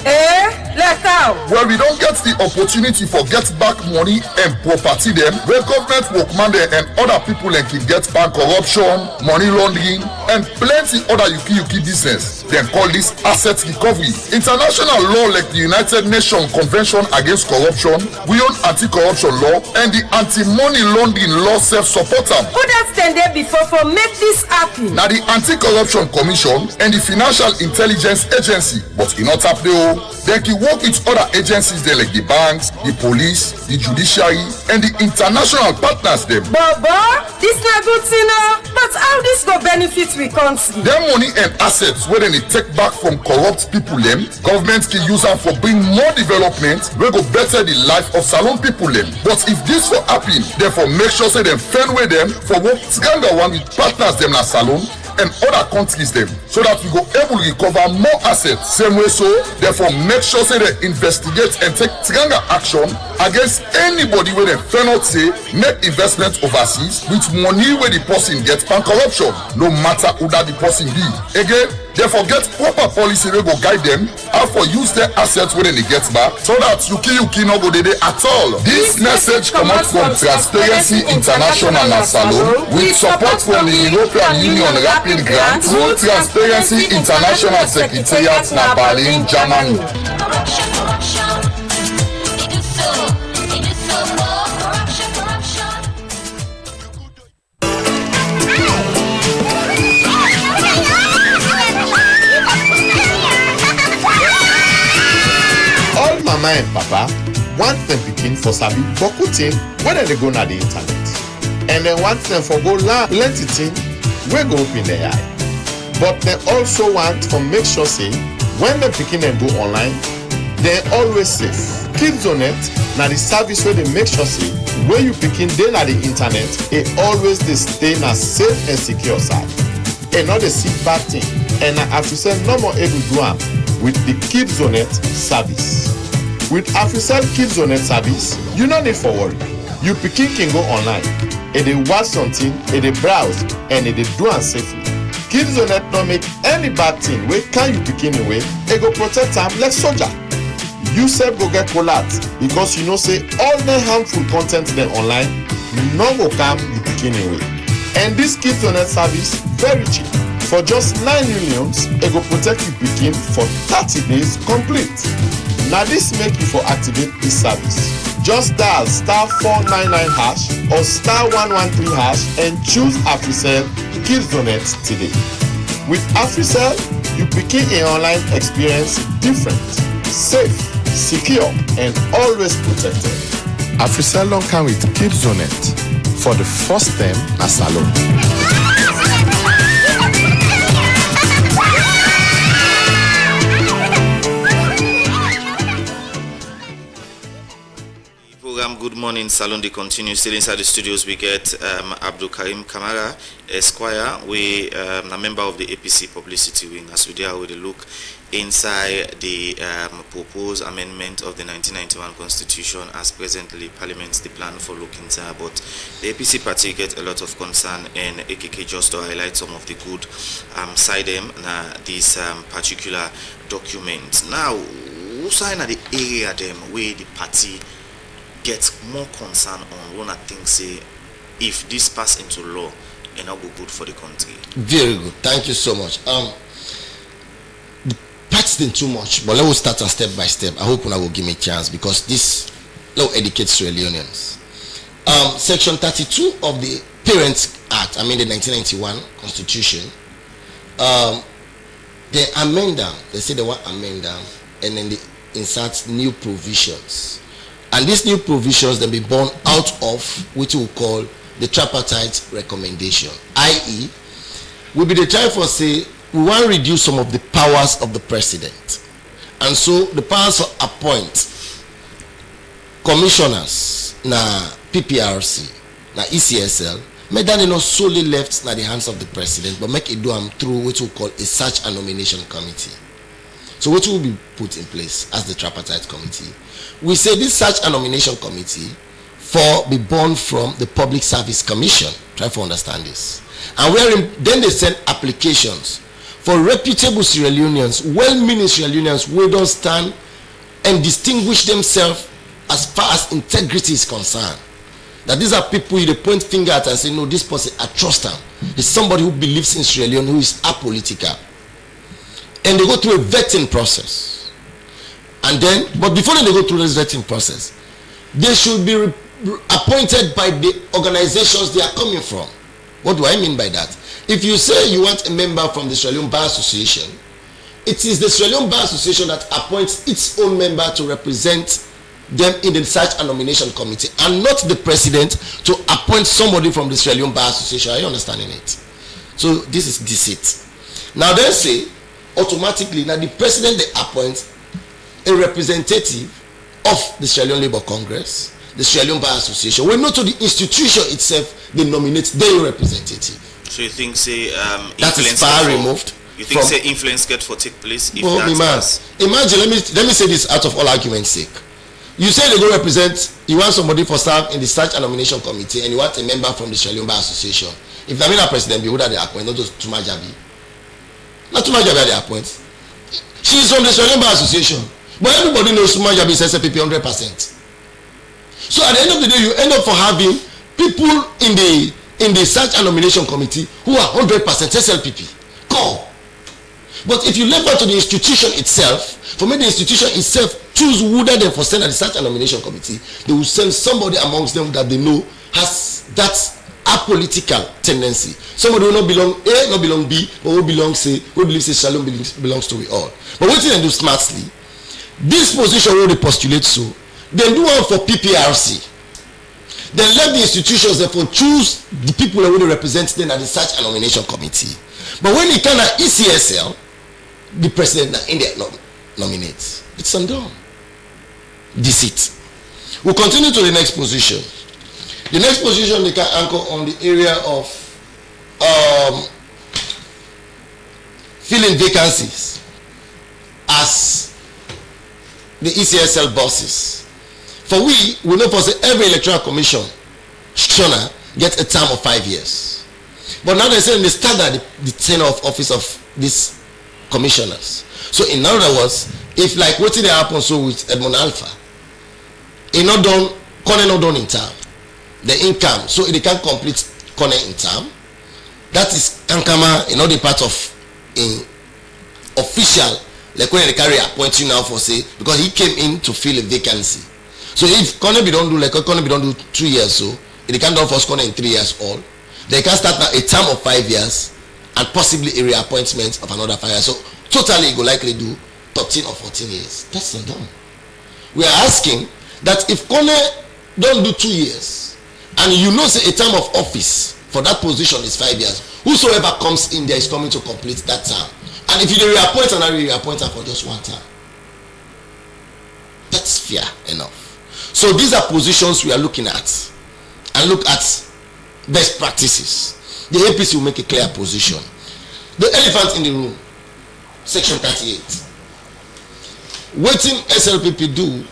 Let out. Where we don't get the opportunity for get back money and property them, where government workman and other people like can get bank corruption, money laundering, and plenty other yuki business. Then call this asset recovery. International law like the United Nations Convention Against Corruption, we own anti-corruption law, and the anti-money laundering law self-support them. Who that stand there before for make this happen? Now the Anti-Corruption Commission and the Financial Intelligence Agency, but in not up there. They can work with other agencies there like the banks, the police, the judiciary, and the international partners them. Baba, this na good thing now, but how this go benefit we country? Their money and assets where they take back from corrupt people them, government can use them for bring more development, we go better the life of Salone people them. But if this will happen, therefore make sure say them fend with them for what Tiganga one with partners them na Salone and other countries them, so that we go able to recover more assets. Same way so, therefore make sure say they investigate and take Tiganga action against anybody where they fail not say make investments overseas with money where the person gets pan corruption, no matter who that the person be. Again, therefore get proper policy wey go guide them how for use their assets when they get back, so that yuki no go dey at all. This message come out from Transparency International and Salone with support from the European Union Rapid Grant through Transparency International Secretariat na Berlin, Germany. Mama and papa want them begin for sabi boku thing when they go na the internet, and they want them for go learn plenty thing wey go open their eye. But they also want to make sure say when they begin and go online, they always safe. Kidzonet na the service where they make sure say where you begin dey na the internet, it always dey stay na safe and secure side, and not the see bad thing. And I have to say no more able to do am with the Kidzonet service. With Africell Kidzonet service, you no need for worry. You pikin can go online, and they watch something, and they browse, and they do am safely. Kidzonet no make any bad thing wey can you pikin away, and go protect am like soldier. You sef go get collect because you know say all the harmful content dem online no go calm you pikin away. And this Kidzonet service very cheap. For just 9 million, it go protect you pikin for 30 days complete. Now this make you for activate this service. Just dial *499# or *113# and choose Africell Kidzonet today. With Africell, you begin an online experience different, safe, secure, and always protected. Africell don't come with Kidzonet for the first time at Salone. Good morning, Salon. They continue still inside the studios. We get Abdul Karim Kamara, Esquire, we a member of the APC publicity wing, as we deal with a look inside the proposed amendment of the 1991 Constitution as presently Parliament's the plan for looking inside. But the APC party get a lot of concern, and AKK just to highlight some of the good side them this particular document. Now, who sign at the area them where the party gets more concern on one I think say if this pass into law and not go good for the country. Very good, thank you so much. The parts didn't too much, but let us start step by step. I hope I will give me a chance because this law educates Sierra Leoneans. Section 32 of the Parents Act, I mean the 1991 Constitution, they amend them. They say they want amend them, and then they insert new provisions. And these new provisions then be born out of what we call the tripartite recommendation, i.e., we be the try for say we want to reduce some of the powers of the president, and so the powers to appoint commissioners na PPRC na ECSL may that not solely left na the hands of the president, but make it do them through what we call a search and nomination committee. So what will be put in place as the tripartite committee? We say this search and nomination committee for be born from the Public Service Commission. Try to understand this. And then they send applications for reputable Sierra Leoneans, well-meaning Sierra Leoneans who don't stand and distinguish themselves as far as integrity is concerned. That these are people you point finger at and say, no, this person, I trust them. It's somebody who believes in Sierra Leone, who is apolitical. And they go through a vetting process. And then, but before they go through this vetting process, they should be appointed by the organizations they are coming from. What do I mean by that? If you say you want a member from the Sierra Leone Bar Association, it is the Sierra Leone Bar Association that appoints its own member to represent them in the search and nomination committee, and not the president to appoint somebody from the Sierra Leone Bar Association. Are you understanding it? So this is deceit. Now they say automatically now the president they appoint a representative of the Sierra Leone Labour Congress, the Sierra Leone Bar Association. We know to the institution itself they nominate their representative. So you think say that is far removed. You think say influence get for take place if well, imagine, let me say this out of all argument's sake. You say they go represent, you want somebody for serve in the search and nomination committee, and you want a member from the Sierra Leone Bar Association. If the president be who that they appoint, not just Tumajabi. Not Tumajabi they appoint. She is from the Sierra Leone Bar Association. But everybody knows Tumajabi is SLPP 100%. So at the end of the day, you end up for having people in the search and nomination committee who are 100% SLPP. Go. But if you leave that to the institution itself, for me the institution itself choose who that they for send at the search and nomination committee, they will send somebody amongst them that they know has that apolitical tendency. Somebody will not belong A, not belong B, but will belong C, who believes Shalom belongs to we all. But what they do smartly, this position where they postulate so, they do one for PPRC. Then let the institutions therefore choose the people who will represent them at the search and nomination committee. But when it comes to ECSL, the president in India nominates. It's undone. Deceit. We'll continue to the next position. The next position they can anchor on the area of filling vacancies as the ECSL bosses. For we know for say every electoral commission shona gets a term of 5 years. But now they say they stagger the tenure of office of these commissioners. So in other words, if like what did happen so with Edmond Alpha, it not done, Kone not done in time, the income, so it can complete Kone in time. That is Kankama in all the part of in official, like when they carry appoint you now for say because he came in to fill a vacancy. So if Kone be don't do like Kone be don't do 2 years, so it can done for Kone in 3 years all. They can start now a term of 5 years and possibly a reappointment of another 5 years. So totally it will likely do 13 or 14 years. That's not done. We are asking that if Kone don't do 2 years and you know say a term of office for that position is 5 years, whosoever comes in there is coming to complete that term. And if you reappoint another reappoint for just 1 term, that's fair enough. So these are positions we are looking at and look at best practices. The APC will make a clear position. The elephant in the room, section 38. Waiting SLPP do,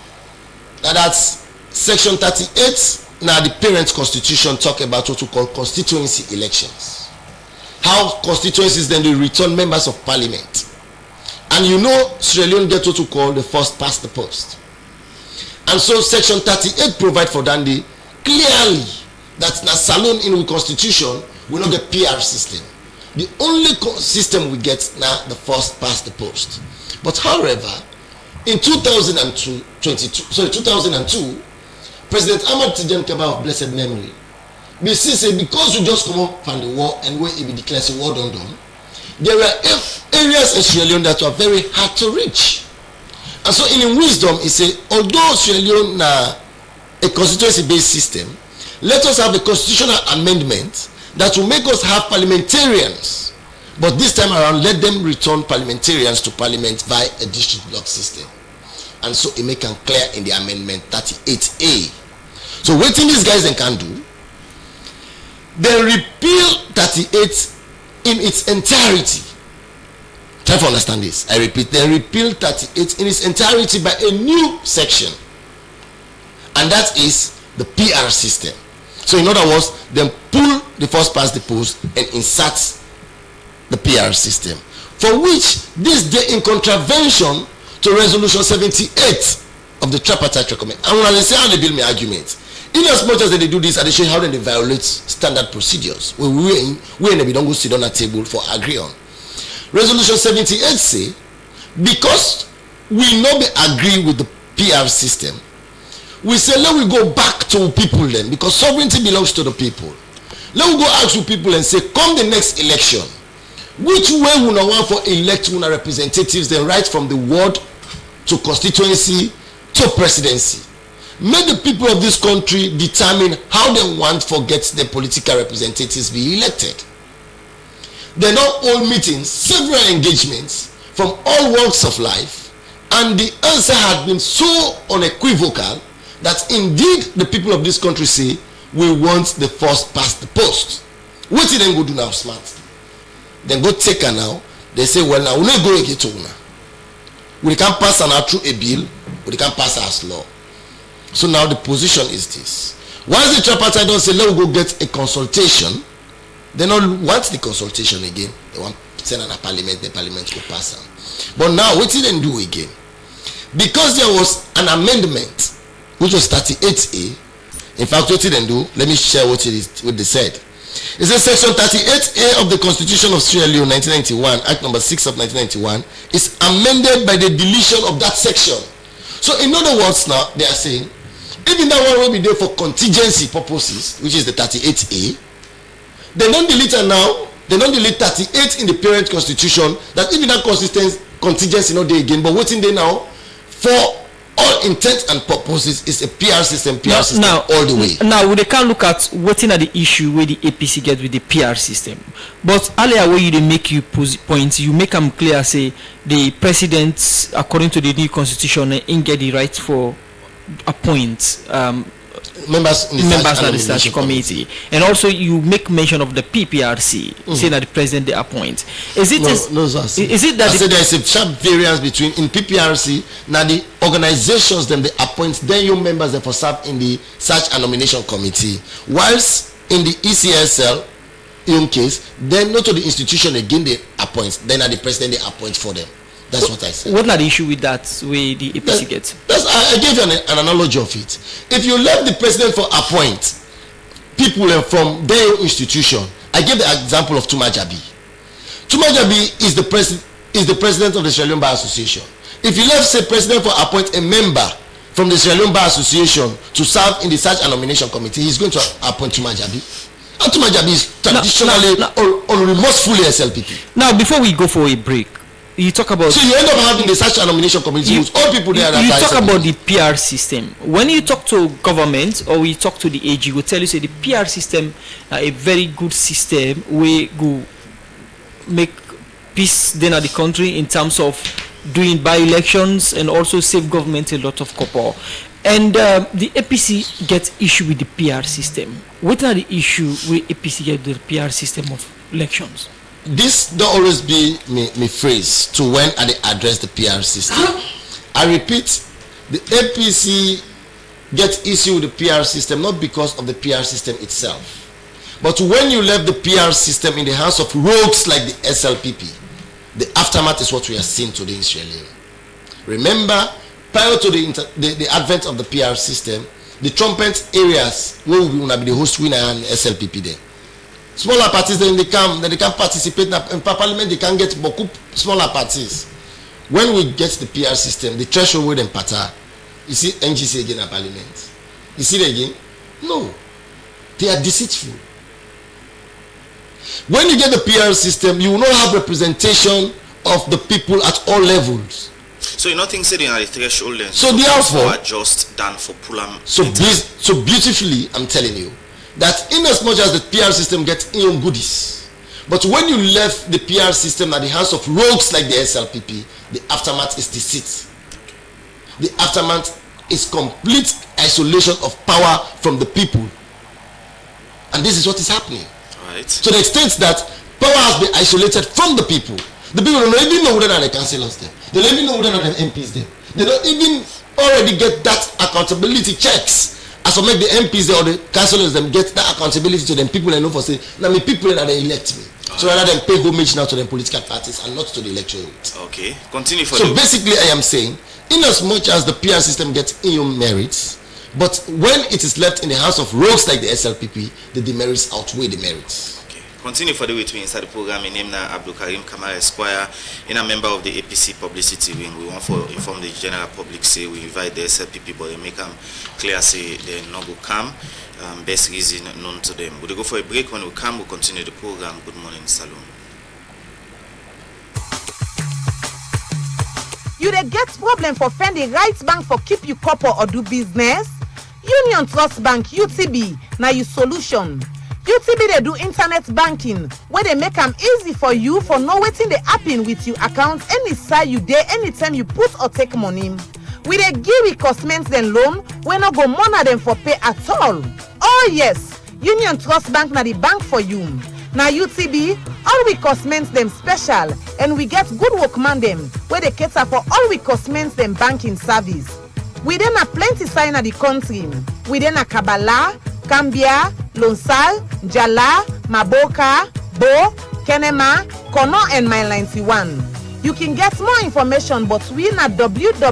that's section 38. Now the parent constitution talk about what we call constituency elections. How constituencies then they return members of parliament. And you know Sierra Leone get what we call the first past the post. And so section 38 provide for Dandy clearly that na Salone in the constitution we not get PR system. The only system we get now the first past the post. But however, in 2002, President Ahmad Tijan Kaba of blessed memory, because we just come up from the war and where it be declared a war done, there were areas in Sierra Leone that were very hard to reach. And so in wisdom, he said, although Sierra Leone na a constituency-based system, let us have a constitutional amendment that will make us have parliamentarians. But this time around, let them return parliamentarians to parliament via a district block system. And so it make it clear in the amendment 38A. So what these guys then can do, they repeal 38 in its entirety. Try to understand this. I repeat, they repeal 38 in its entirety by a new section. And that is the PR system. So in other words, then pull the first past the post and insert the PR system. For which this day in contravention to resolution 78 of the tripartite recommendation. And when I say how they build my argument, in as much as they do this, I show how they violate standard procedures. We don't go sit on a table for agree on. Resolution 78 say, because we not agree with the PR system, we say let we go back to people then, because sovereignty belongs to the people. Let we go ask the people and say, come the next election, Which way we now want for elect una representatives, then right from the ward to constituency to presidency. Make the people of this country determine how they want for get their political representatives be elected. They now hold meetings, several engagements from all walks of life, and the answer had been so unequivocal that indeed the people of this country say we want the first past the post. What did they go do now, smart? Then go take her now. They say, well, now we not go again to una. We can pass an out through a bill, we can pass as law. So now the position is this. Once the tripartite don't say, let me go get a consultation, they don't want the consultation again. They want to send an parliament, the parliament will pass them. But now what did they do again? Because there was an amendment, which was 38A. In fact, what did they do? Let me share what they said. It says section 38A of the Constitution of Sierra Leone 1991, Act number 6 of 1991, is amended by the deletion of that section. So in other words now, they are saying, even that one will be there for contingency purposes, which is the 38A, they don't delete it now, they don't delete 38 in the parent constitution, that even that contingency not there again, but waiting there now, for all intents and purposes is a PR system now, all the way. Now we can look at waiting at the issue where the APC get with the PR system. But earlier where you make you points, you make them clear say the president, according to the new constitution, ain't get the right for appoint members in the search committee, and also you make mention of the PPRC, saying that the president they appoint. Is it is it that I said there is a sharp variance between in PPRC now the organizations them they appoint then your members that for serve in the search and nomination committee, whilst in the ECSL in case then not to the institution again they appoint, then at the president they appoint for them. That's what I said. What are the issue with that way the APC gets? I gave you an analogy of it. If you left the president for appoint people from their institution, I gave the example of Tumajabi. Tumajabi is the president of the Sierra Leone Bar Association. If you left say president for appoint a member from the Sierra Leone Bar Association to serve in the search and nomination committee, he's going to appoint Tumajabi. And Tumajabi is traditionally or remorsefully SLPP. Now before we go for a break, you talk about, so you end up having the search and nomination committee with all people there. You talk about the PR system. When you talk to government or we talk to the AG, will tell you say the PR system a very good system where go make peace then at the country in terms of doing by-elections and also save government a lot of copper. And the APC gets issue with the PR system. What are the issue with APC get the PR system of elections? This don't always be me phrase to when I address the PR system. I repeat, the APC gets issue with the PR system not because of the PR system itself, but when you left the PR system in the hands of rogues like the SLPP, the aftermath is what we are seeing today in Sierra Leone. Remember, prior to the advent of the PR system, the trumpet areas where we will be the host winner and SLPP there. Smaller parties then they can participate in parliament, they can get beaucoup smaller parties. When we get the PR system, the threshold with them pata, you see NGC again at parliament. You see it again? No. They are deceitful. When you get the PR system, you will not have representation of the people at all levels. So you nothing said in the threshold then. So therefore just done for Pulam. So beautifully, I'm telling you that in as much as the PR system gets in goodies, but when you left the PR system at the hands of rogues like the SLPP, the aftermath is deceit. The aftermath is complete isolation of power from the people, and this is what is happening. Right. To the extent that power has been isolated from the people. The people don't even know whether the councillors there. They don't even know whether the MPs there. They don't even already get that accountability checks. As for make the MPs there or the councillors them get that accountability to them people and know for say, now me people that they elect me. So rather than pay homage now to the political parties and not to the electoral. Okay, continue for so basically I am saying, in as much as the PR system gets in your merits, but when it is left in the hands of rogues like the SLPP, the demerits outweigh the merits. Okay, continue for the with me inside the program. In name now Abdul Karim Kamara Esquire, in a member of the APC publicity wing. We want to inform the general public say we invite the SLPP, but they make them clear say they no go come. Best reason known to them. We'll go for a break. When we come, we'll continue the program. Good morning, Salon. You dey get problem for find the right bank for keep you couple or do business? Union Trust Bank UTB na your solution. UTB dey do internet banking where they make am easy for you for know wetin dey happen with your account any side you dey anytime you put or take money. We dey give you customers dem loan wey no go monitor them for pay at all. Oh yes, Union Trust Bank na the bank for you. Na UTB, all we customers them special and we get good workman them where they cater for all we customers them banking service. We then a plenty sign of the country. We then a Kabbalah, Cambia, Lonsal, Jala, Maboka, Bo, Kenema, Kono and Mile 91. You can get more information but we na www.utb.sl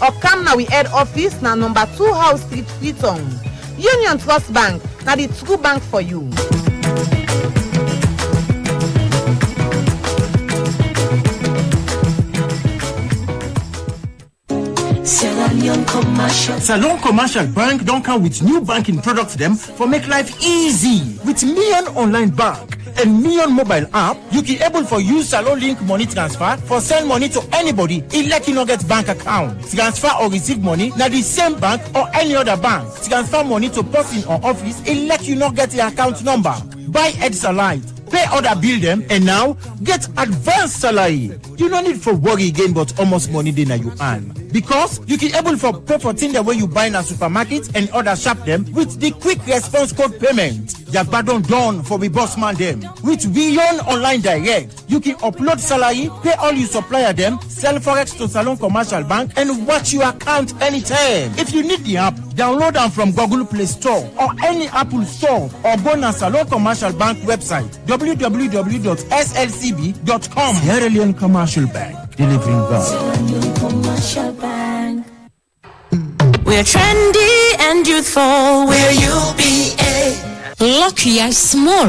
or come na we head office na number 2 House Street, Freetown. Union Trust Bank na the true bank for you. Salon Commercial Bank don't come with new banking products them for make life easy. With Million Online Bank and Million Mobile app, you can able for use Salon Link money transfer for send money to anybody like you no get bank account. Transfer or receive money na the same bank or any other bank. Transfer money to person or office like you no get the account number. Buy Edsalite, pay other bill them, and now get advanced salary. You no need for worry again, but almost money they na you earn. Because you can able for pay for things the way you buy in a supermarket and other shop them with the quick response code payment. Yagbadon done for we boss man them. With Beyond Online Direct, you can upload salary, pay all your supplier them, sell forex to Salon Commercial Bank, and watch your account anytime. If you need the app, download them from Google Play Store or any Apple Store or go na Salon Commercial Bank website www.slcb.com. Sierra Leone Commercial Bank, delivering God. We're trendy and youthful. We're UBA. Lucky and small.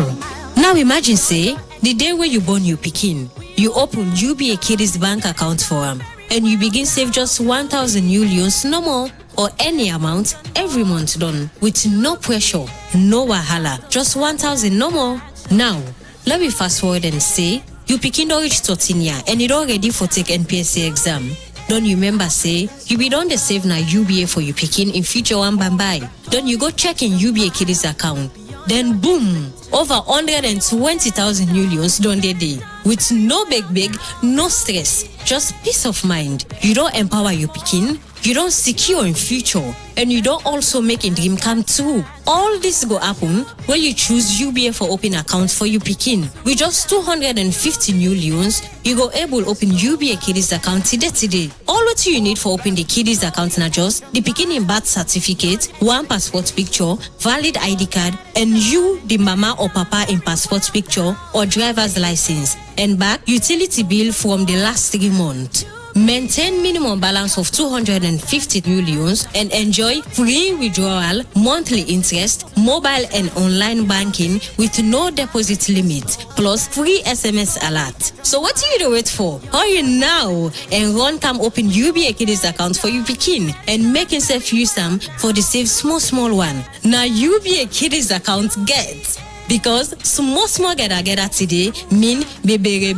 Now imagine say the day where you born your pikin, you open UBA Kiddies bank account for him, and you begin save just 1,000 millions, no more, or any amount every month done with no pressure, no wahala, just 1,000 no more. Now let me fast forward and say you pikin don reach 13 years and you don ready for take NPSC exam. Don't you remember say you be don dey save na UBA for you pikin in future one bye. Don't you go check in UBA Kiddies account. Then boom, over 120,000 millions done day with no big, no stress, just peace of mind. You don't empower your pikin, you don't secure in future, and you don't also make a dream come true. All this go happen when you choose UBA for open account for your pikin. With just 250 millions, you go able open UBA Kiddies account today. All what you need for open the Kiddies account na just the pikin in birth certificate, one passport picture, valid ID card, and you, the mama or papa in passport picture or driver's license, and back utility bill from the last 3 months. Maintain minimum balance of 250 millions and enjoy free withdrawal, monthly interest, mobile and online banking with no deposit limit, plus free SMS alert. So what do you wait for? Hurry now and run come open UBA Kiddies account for your pikin and make yourself use them for the save small one. Now UBA Kiddies account get. Because small gather today mean bebe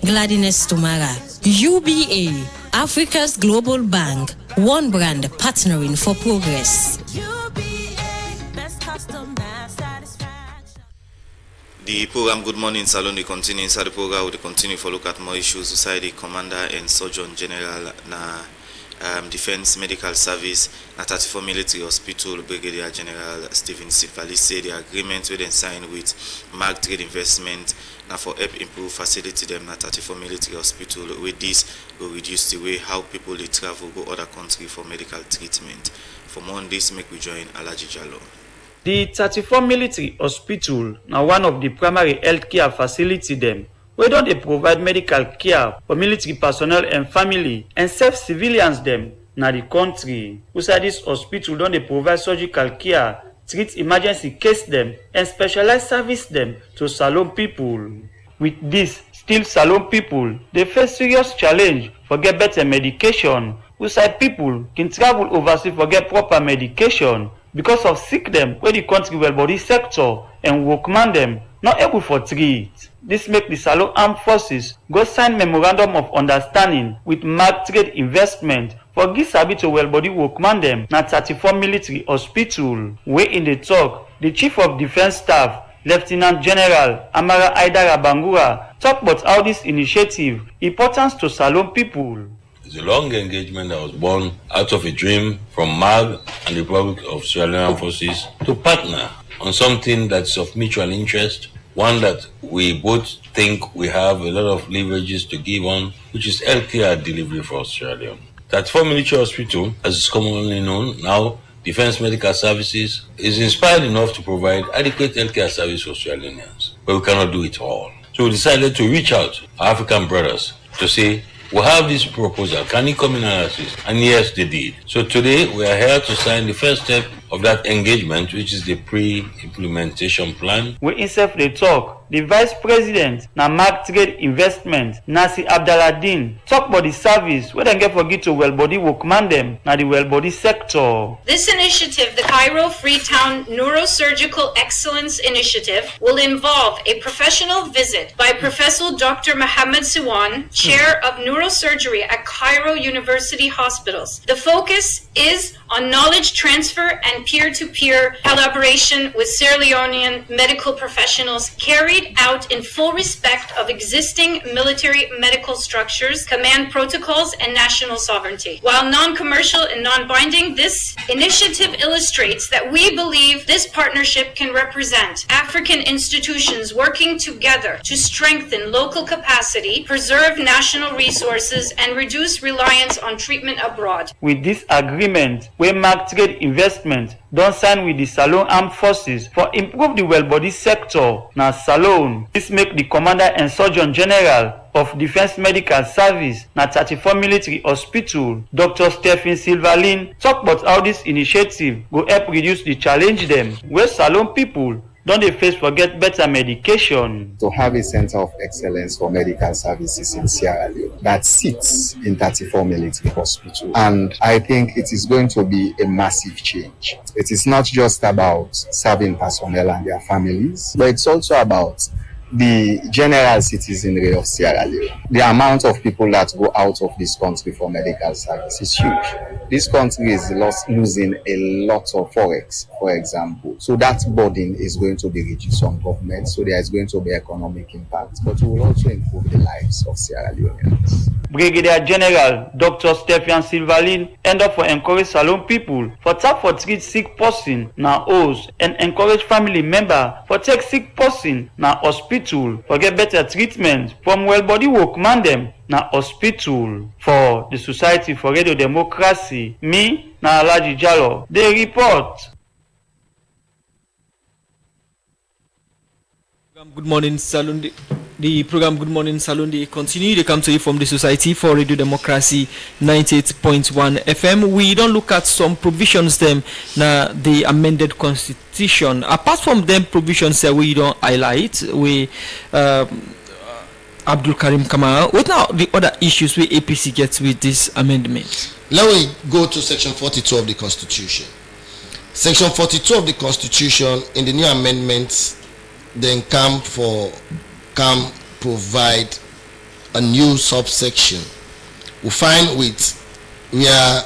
gladness tomorrow. UBA, Africa's global bank, one brand partnering for progress. The program Good Morning Salon will continue. Inside the program we will continue for look at more issues. Society Commander and Surgeon General na Defense Medical Service na 34 Military Hospital Brigadier General Stephen Sifali say the agreement we then signed with Mag Trade Investment now for help improve facility them na 34 Military Hospital. With this will reduce the way how people they travel go other country for medical treatment. For more on this, make we join Alaji Jalo. The 34 Military Hospital now one of the primary healthcare facility them. We don't they provide medical care for military personnel and family and serve civilians them na the country. Beside this hospital don't they provide surgical care, treat emergency case them and specialized service them to Salon people. With this, still Salon people, they face serious challenge for get better medication. Beside people can travel overseas for get proper medication because of sick them where the country well body sector and workman them not able for treat. This make the Salone Armed Forces go sign memorandum of understanding with Mark Trade Investment for give sabi to well body workman dem na 34 military hospital. Wey in the talk, the Chief of Defence Staff Lieutenant General Amara Aidara Bangura talk about how this initiative importance to Salone people. It's a long engagement that was born out of a dream from MAG and the Republic of Sierra Leone Forces to partner on something that's of mutual interest, one that we both think we have a lot of leverages to give on, which is healthcare delivery for Sierra Leone. 34 Military Hospital, as is commonly known now, Defense Medical Services, is inspired enough to provide adequate healthcare service for Sierra Leoneans, but we cannot do it all. So we decided to reach out to our African brothers to say, we have this proposal, can you come in and assist? And yes, they did. So today we are here to sign the first step of that engagement, which is the pre-implementation plan. We insert the talk. The Vice President na Mark Trade Investment, Nasi Abdaladin, talk about the service where they get for give to well body workman dem na the well body sector. This initiative, the Cairo Freetown Neurosurgical Excellence Initiative, will involve a professional visit by Professor Dr. Mohammed Siwan, Chair of Neurosurgery at Cairo University Hospitals. The focus is on knowledge transfer and peer-to-peer collaboration with Sierra Leonean medical professionals carried out in full respect of existing military medical structures, command protocols, and national sovereignty. While non-commercial and non-binding, this initiative illustrates that we believe this partnership can represent African institutions working together to strengthen local capacity, preserve national resources, and reduce reliance on treatment abroad. With this agreement, we Mark Trade Investment don sign with the Salone Armed Forces for improve the well body sector na Salone. This make the Commander and Surgeon General of Defense Medical Service na 34 Military Hospital, Dr. Stephen Silverlin, talk about how this initiative go help reduce the challenge them where Salone people don't they face for get better medication. To have a center of excellence for medical services in Sierra Leone that sits in 34 Military Hospital. And I think it is going to be a massive change. It is not just about serving personnel and their families, but it's also about the general citizenry of Sierra Leone. The amount of people that go out of this country for medical service is huge. This country is losing a lot of forex, for example. So that burden is going to be reduced on government. So there is going to be economic impact, but it will also improve the lives of Sierra Leoneans. Brigadier General Dr. Stephen Silverlin end up for encourage Salone people for tap for treat sick person na house and encourage family member for take sick person na hospital for get better treatment from well body workman dem na hospital. For the Society for Radio Democracy, me na Alaji Jallo, they report. Good morning, Salone. The program Good Morning Salone they continue. They come to you from the Society for Radio Democracy 98.1 FM. We don't look at some provisions them na the amended constitution. Apart from them provisions that we don't highlight, we Abdul Karim Kamara. What now the other issues we APC gets with this amendment? Let me go to section 42 of the Constitution. Section 42 of the Constitution in the new amendments then come provide a new subsection. We find where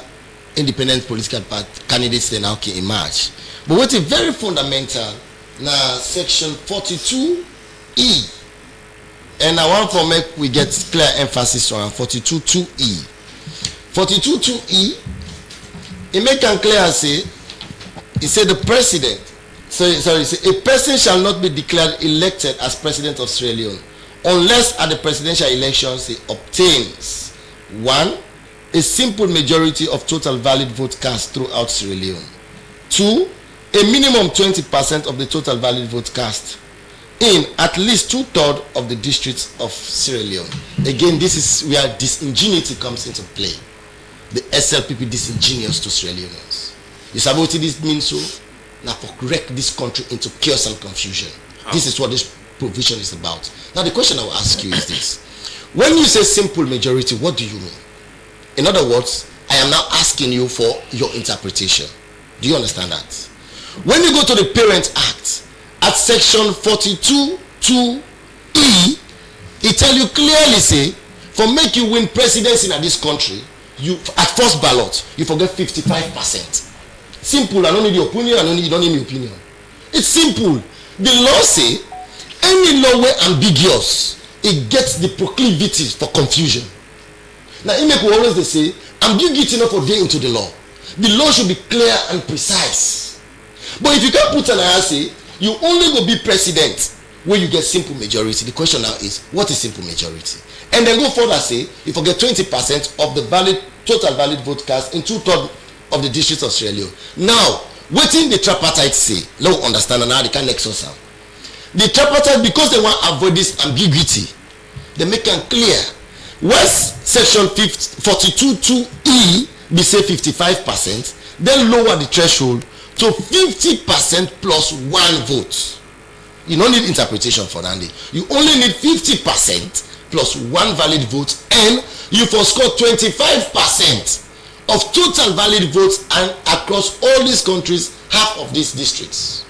independent political candidates then now can emerge. But what is very fundamental now section 42E. And I want to make we get clear emphasis on 42.2E. 42.2E, it make it clear say, it said the president, a person shall not be declared elected as president of Sierra Leone unless at the presidential elections he obtains 1. A simple majority of total valid vote cast throughout Sierra Leone. 2. A minimum 20% of the total valid vote cast in at least 2/3 of the districts of Sierra Leone. Again, this is where disingenuity comes into play. The SLPP disingenuous to Sierra Leoneans. You sabi what this means so? Now for wreck this country into chaos and confusion. This is what this provision is about. Now the question I will ask you is this. When you say simple majority, what do you mean? In other words, I am now asking you for your interpretation. Do you understand that? When you go to the Parent Act, at section 42 2E, it tell you clearly say, for make you win presidency in this country, you at first ballot, you forget 55%. Simple, I don't need your opinion, you don't need my opinion. It's simple. The law say, any law where ambiguous, it gets the proclivities for confusion. Now, it will always they say, ambiguity not for day into the law. The law should be clear and precise. But if you can't put an say, you only go be president where you get simple majority. The question now is, what is simple majority? And then go further say, you forget 20% of the total valid vote cast in 2/3 of the districts of Sierra Leone. Now, waiting the tripartite say, let's understand and how they can nexus out. The tripartite, because they want to avoid this ambiguity, they make it clear. Once section 42(2)(e) be say 55%, then lower the threshold to 50% plus 1 vote. You don't need interpretation for that. You only need 50% plus 1 valid vote, and you for score 25% of total valid votes, and across all these countries, half of these districts.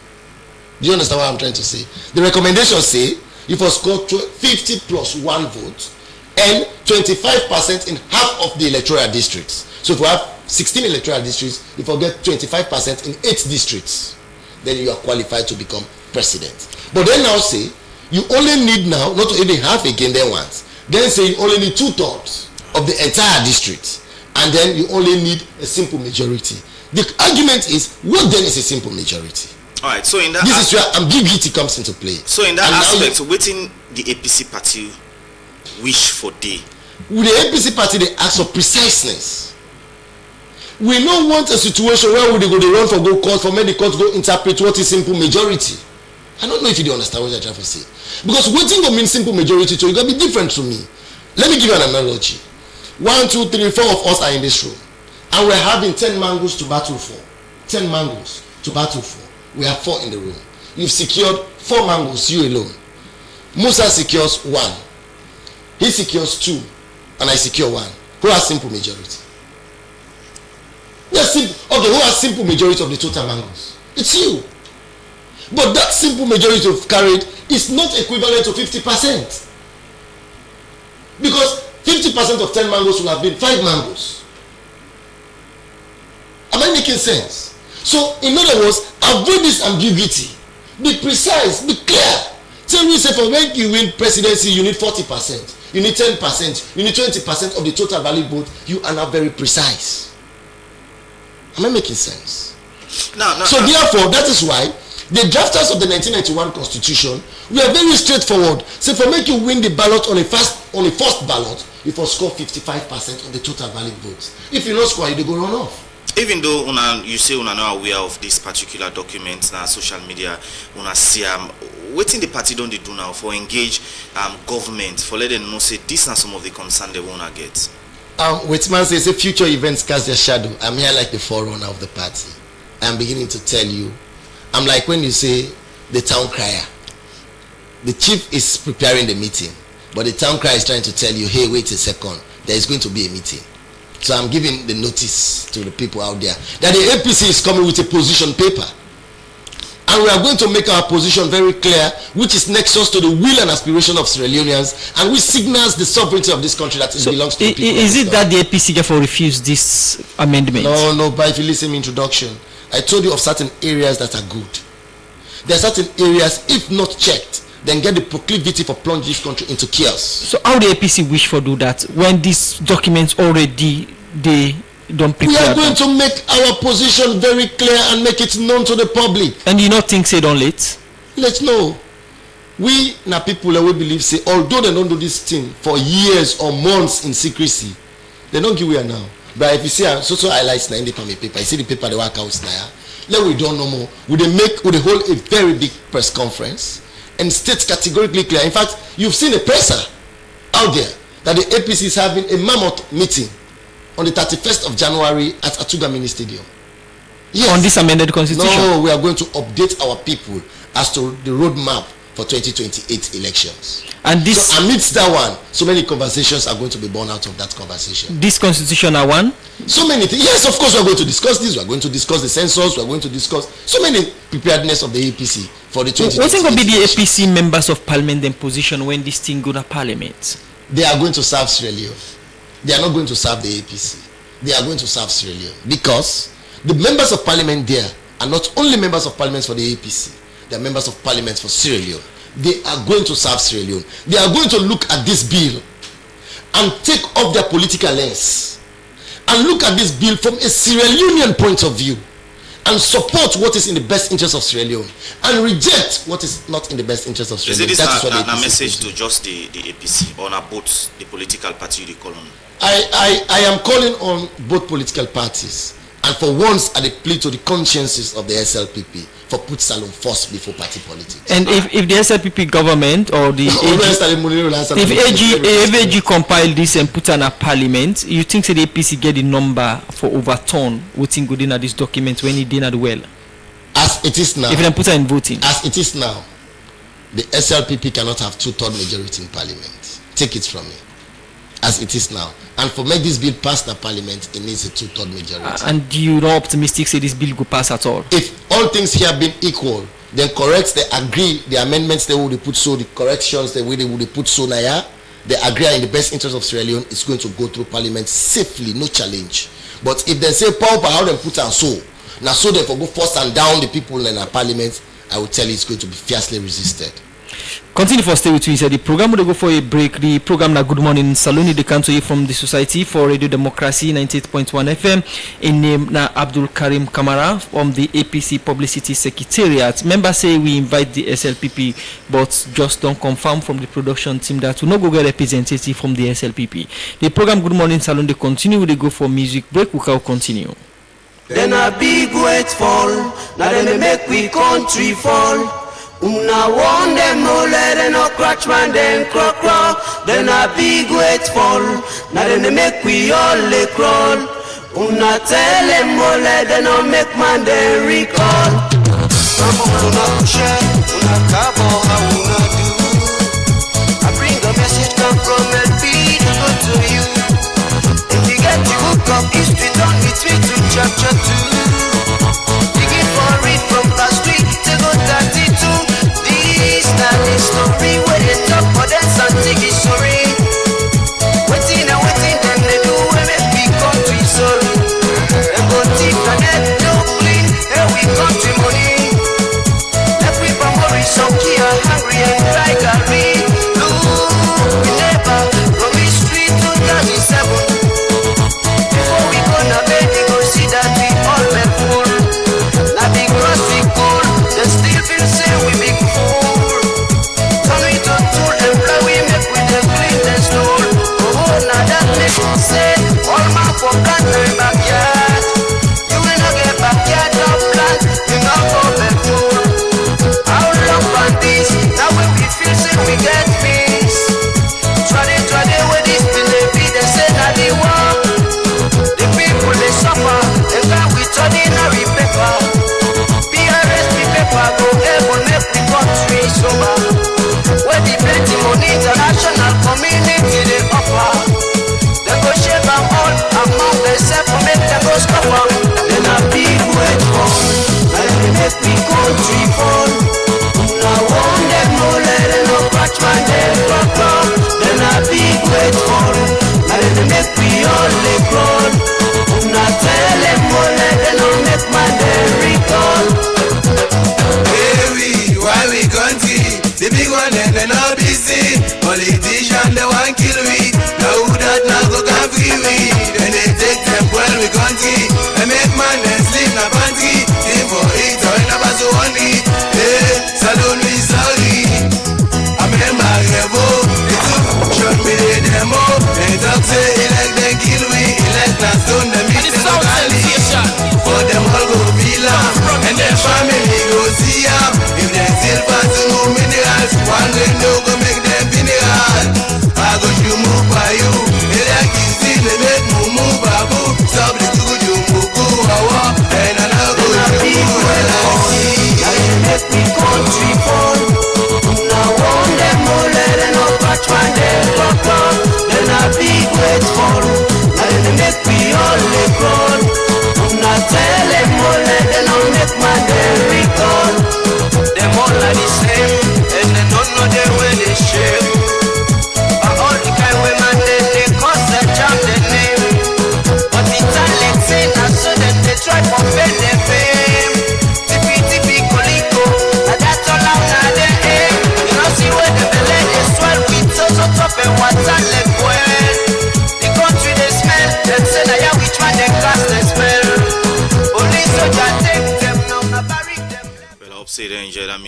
Do you understand what I'm trying to say? The recommendation say you for score 50 plus 1 vote and 25% in half of the electoral districts. So if we have 16 electoral districts, you forget 25% in 8 districts, then you are qualified to become president. But then now say you only need now not to even half again then once. Then say you only need 2/3 of the entire district, and then you only need a simple majority. The argument is, what then is a simple majority? All right, so in that this is where ambiguity comes into play. So in that aspect, waiting the APC party wish for day. With the APC party, they ask for preciseness. We don't want a situation where we go to run for go court, for many courts go interpret what is simple majority. I don't know if you understand what I'm trying to say. Because waiting will mean simple majority, so it can be different to me. Let me give you an analogy. 1, 2, 3, 4 of us are in this room, and we're having 10 mangoes to battle for. 10 mangoes to battle for. We have 4 in the room. You've secured 4 mangoes, you alone. Musa secures 1. He secures 2, and I secure 1. Who has simple majority? Okay, who has simple majority of the total mangoes? It's you. But that simple majority of carried is not equivalent to 50%. Because 50% of 10 mangoes will have been 5 mangoes. Am I making sense? So, in other words, avoid this ambiguity. Be precise, be clear. Tell me, say, for when you win presidency, you need 40%, you need 10%, you need 20% of the total valid vote. You are not very precise. Am I making sense? So therefore, that is why the drafters of the 1991 Constitution were very straightforward. Say, for make you win the ballot on a first ballot, you for score 55% of the total valid votes. If you not score, you go run off. Even though you say una not aware of this particular document na social media, una see waiting the party don't they do now for engage government for let them know say this are some of the concern they wanna get. Whitman says, future events cast their shadow. I'm here like the forerunner of the party. I'm beginning to tell you. I'm like when you say the town crier. The chief is preparing the meeting, but the town crier is trying to tell you, hey, wait a second, there is going to be a meeting. So I'm giving the notice to the people out there that the APC is coming with a position paper. And we are going to make our position very clear, which is nexus to the will and aspiration of Sierra Leoneans, and which signals the sovereignty of this country that it belongs to the people. Is it that the APC therefore refused this amendment? No, but if you listen to my introduction, I told you of certain areas that are good. There are certain areas, if not checked, then get the proclivity for plunge this country into chaos. So how the APC wish for do that when these documents already they don't prepare? We are going to make our position very clear and make it known to the public. And you not think say don't let? Let's know. We na people that we believe say, although they don't do this thing for years or months in secrecy, they don't give away now. But if you see so highlights na in the paper, you see the paper they work out now. Let we don't know more. Would they hold a very big press conference and state categorically clear. In fact, you've seen a presser out there that the APC is having a mammoth meeting on the 31st of January at Atuga Mini Stadium. Yes. On this amended constitution? No, we are going to update our people as to the roadmap for 2028 elections. And this, so amidst that one, so many conversations are going to be born out of that conversation. This constitutional one? So many things. Yes, of course, we are going to discuss this. We are going to discuss the census. We are going to discuss so many preparedness of the APC for the 2028. What's going to be the APC members of parliament then position when this thing go to parliament? They are going to serve Sierra Leone. They are not going to serve the APC. They are going to serve Sierra Leone because the members of parliament there are not only members of parliament for the APC. They are members of parliament for Sierra Leone. They are going to serve Sierra Leone. They are going to look at this bill and take off their political lens and look at this bill from a Sierra Leonean point of view and support what is in the best interest of Sierra Leone and reject what is not in the best interest of Sierra Leone. Is this a message to just the APC or not both the political party you call on? I am calling on both political parties, and for once I plead to the consciences of the SLPP for put Salone first before party politics. And if the SLPP government or the if AG compile this and put on a parliament, you think the APC get the number for overturn what's good in this document when it did well? As it is now, if they put in voting, as it is now, the SLPP cannot have 2/3 majority in parliament. Take it from me. As it is now, and for make this bill pass the parliament, it needs a 2/3 majority. And you not optimistic say this bill go pass at all? If all things here have been equal, then correct, they agree the amendments they would put so, the corrections the way they would put so now, they agree in the best interest of Sierra Leone, it's going to go through parliament safely, no challenge. But if they say power how they put and so, now so they for go force and down the people in our parliament, I will tell you it's going to be fiercely resisted. Continue for stay with you. The program will go for a break. The program na Good Morning Salone, they come to you from the Society for Radio Democracy 98.1 FM. In name na Abdul Karim Kamara from the APC Publicity Secretariat. Members say we invite the SLPP, but just don't confirm from the production team that we no go get representative from the SLPP. The program Good Morning Salone, they continue. They go for music break. We can continue. Then a big weight fall, now then they make we country fall. Una warn them no let them no crash man them crawl. Then a big weight fall, now then they make we all lay crawl. Una tell them no let them no make man them recall. Una push una cabo how una do. I bring a message come from LP to go to you. If you get you hook up history, don't meet me to chapter 2. Digging for it from last week to go 32. This not the story where they talk for them something is sorry. Waiting and waiting, then they do when they be country sorry. They go deep and they don't clean, here we country money. Everybody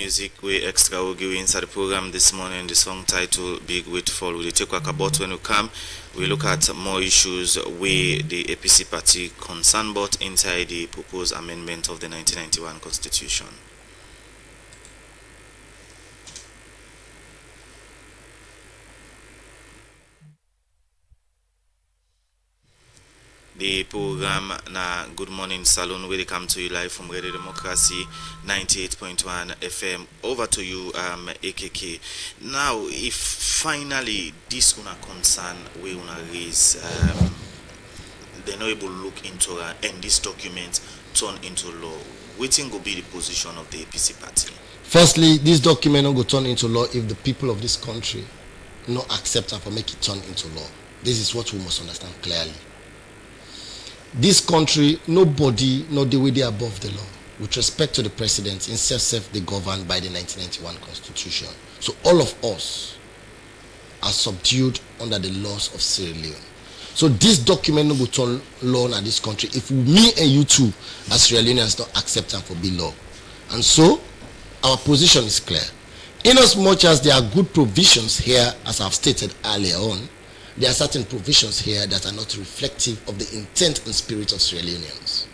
music we extra will give inside the program this morning. The song titled Big Weight Fall. We'll take a about when we come. We look at more issues with the APC party concerned about inside the proposed amendment of the 1991 Constitution. The program na Good Morning Salon where they come to you live from Radio Democracy 98.1 FM. Over to you, AKK. Now, if finally this una concern we una raise, they're not able to look into and this document turn into law, what think will be the position of the APC party? Firstly, this document will turn into law if the people of this country not accept and for make it turn into law. This is what we must understand clearly. This country, nobody, not the way they are above the law. With respect to the president, in self they governed by the 1991 Constitution. So all of us are subdued under the laws of Sierra Leone. So this document will turn law in this country if me and you too, as Sierra Leoneans, don't accept and forbid law. And so our position is clear. In as much as there are good provisions here, as I've stated earlier on, there are certain provisions here that are not reflective of the intent and spirit of Sierra Leoneans.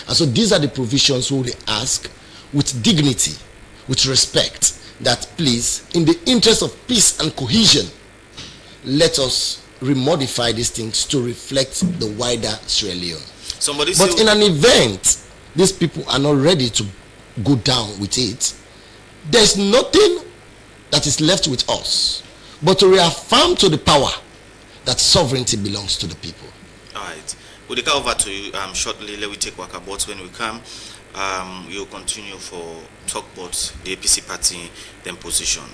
And so these are the provisions who they ask with dignity, with respect, that please, in the interest of peace and cohesion, let us remodify these things to reflect the wider Sierra Leone. But in an event, these people are not ready to go down with it, there's nothing that is left with us but to reaffirm to the power that sovereignty belongs to the people. All right. We'll go over to you shortly. Let me take walkabouts when we come. You'll continue for talk about the APC party, then position.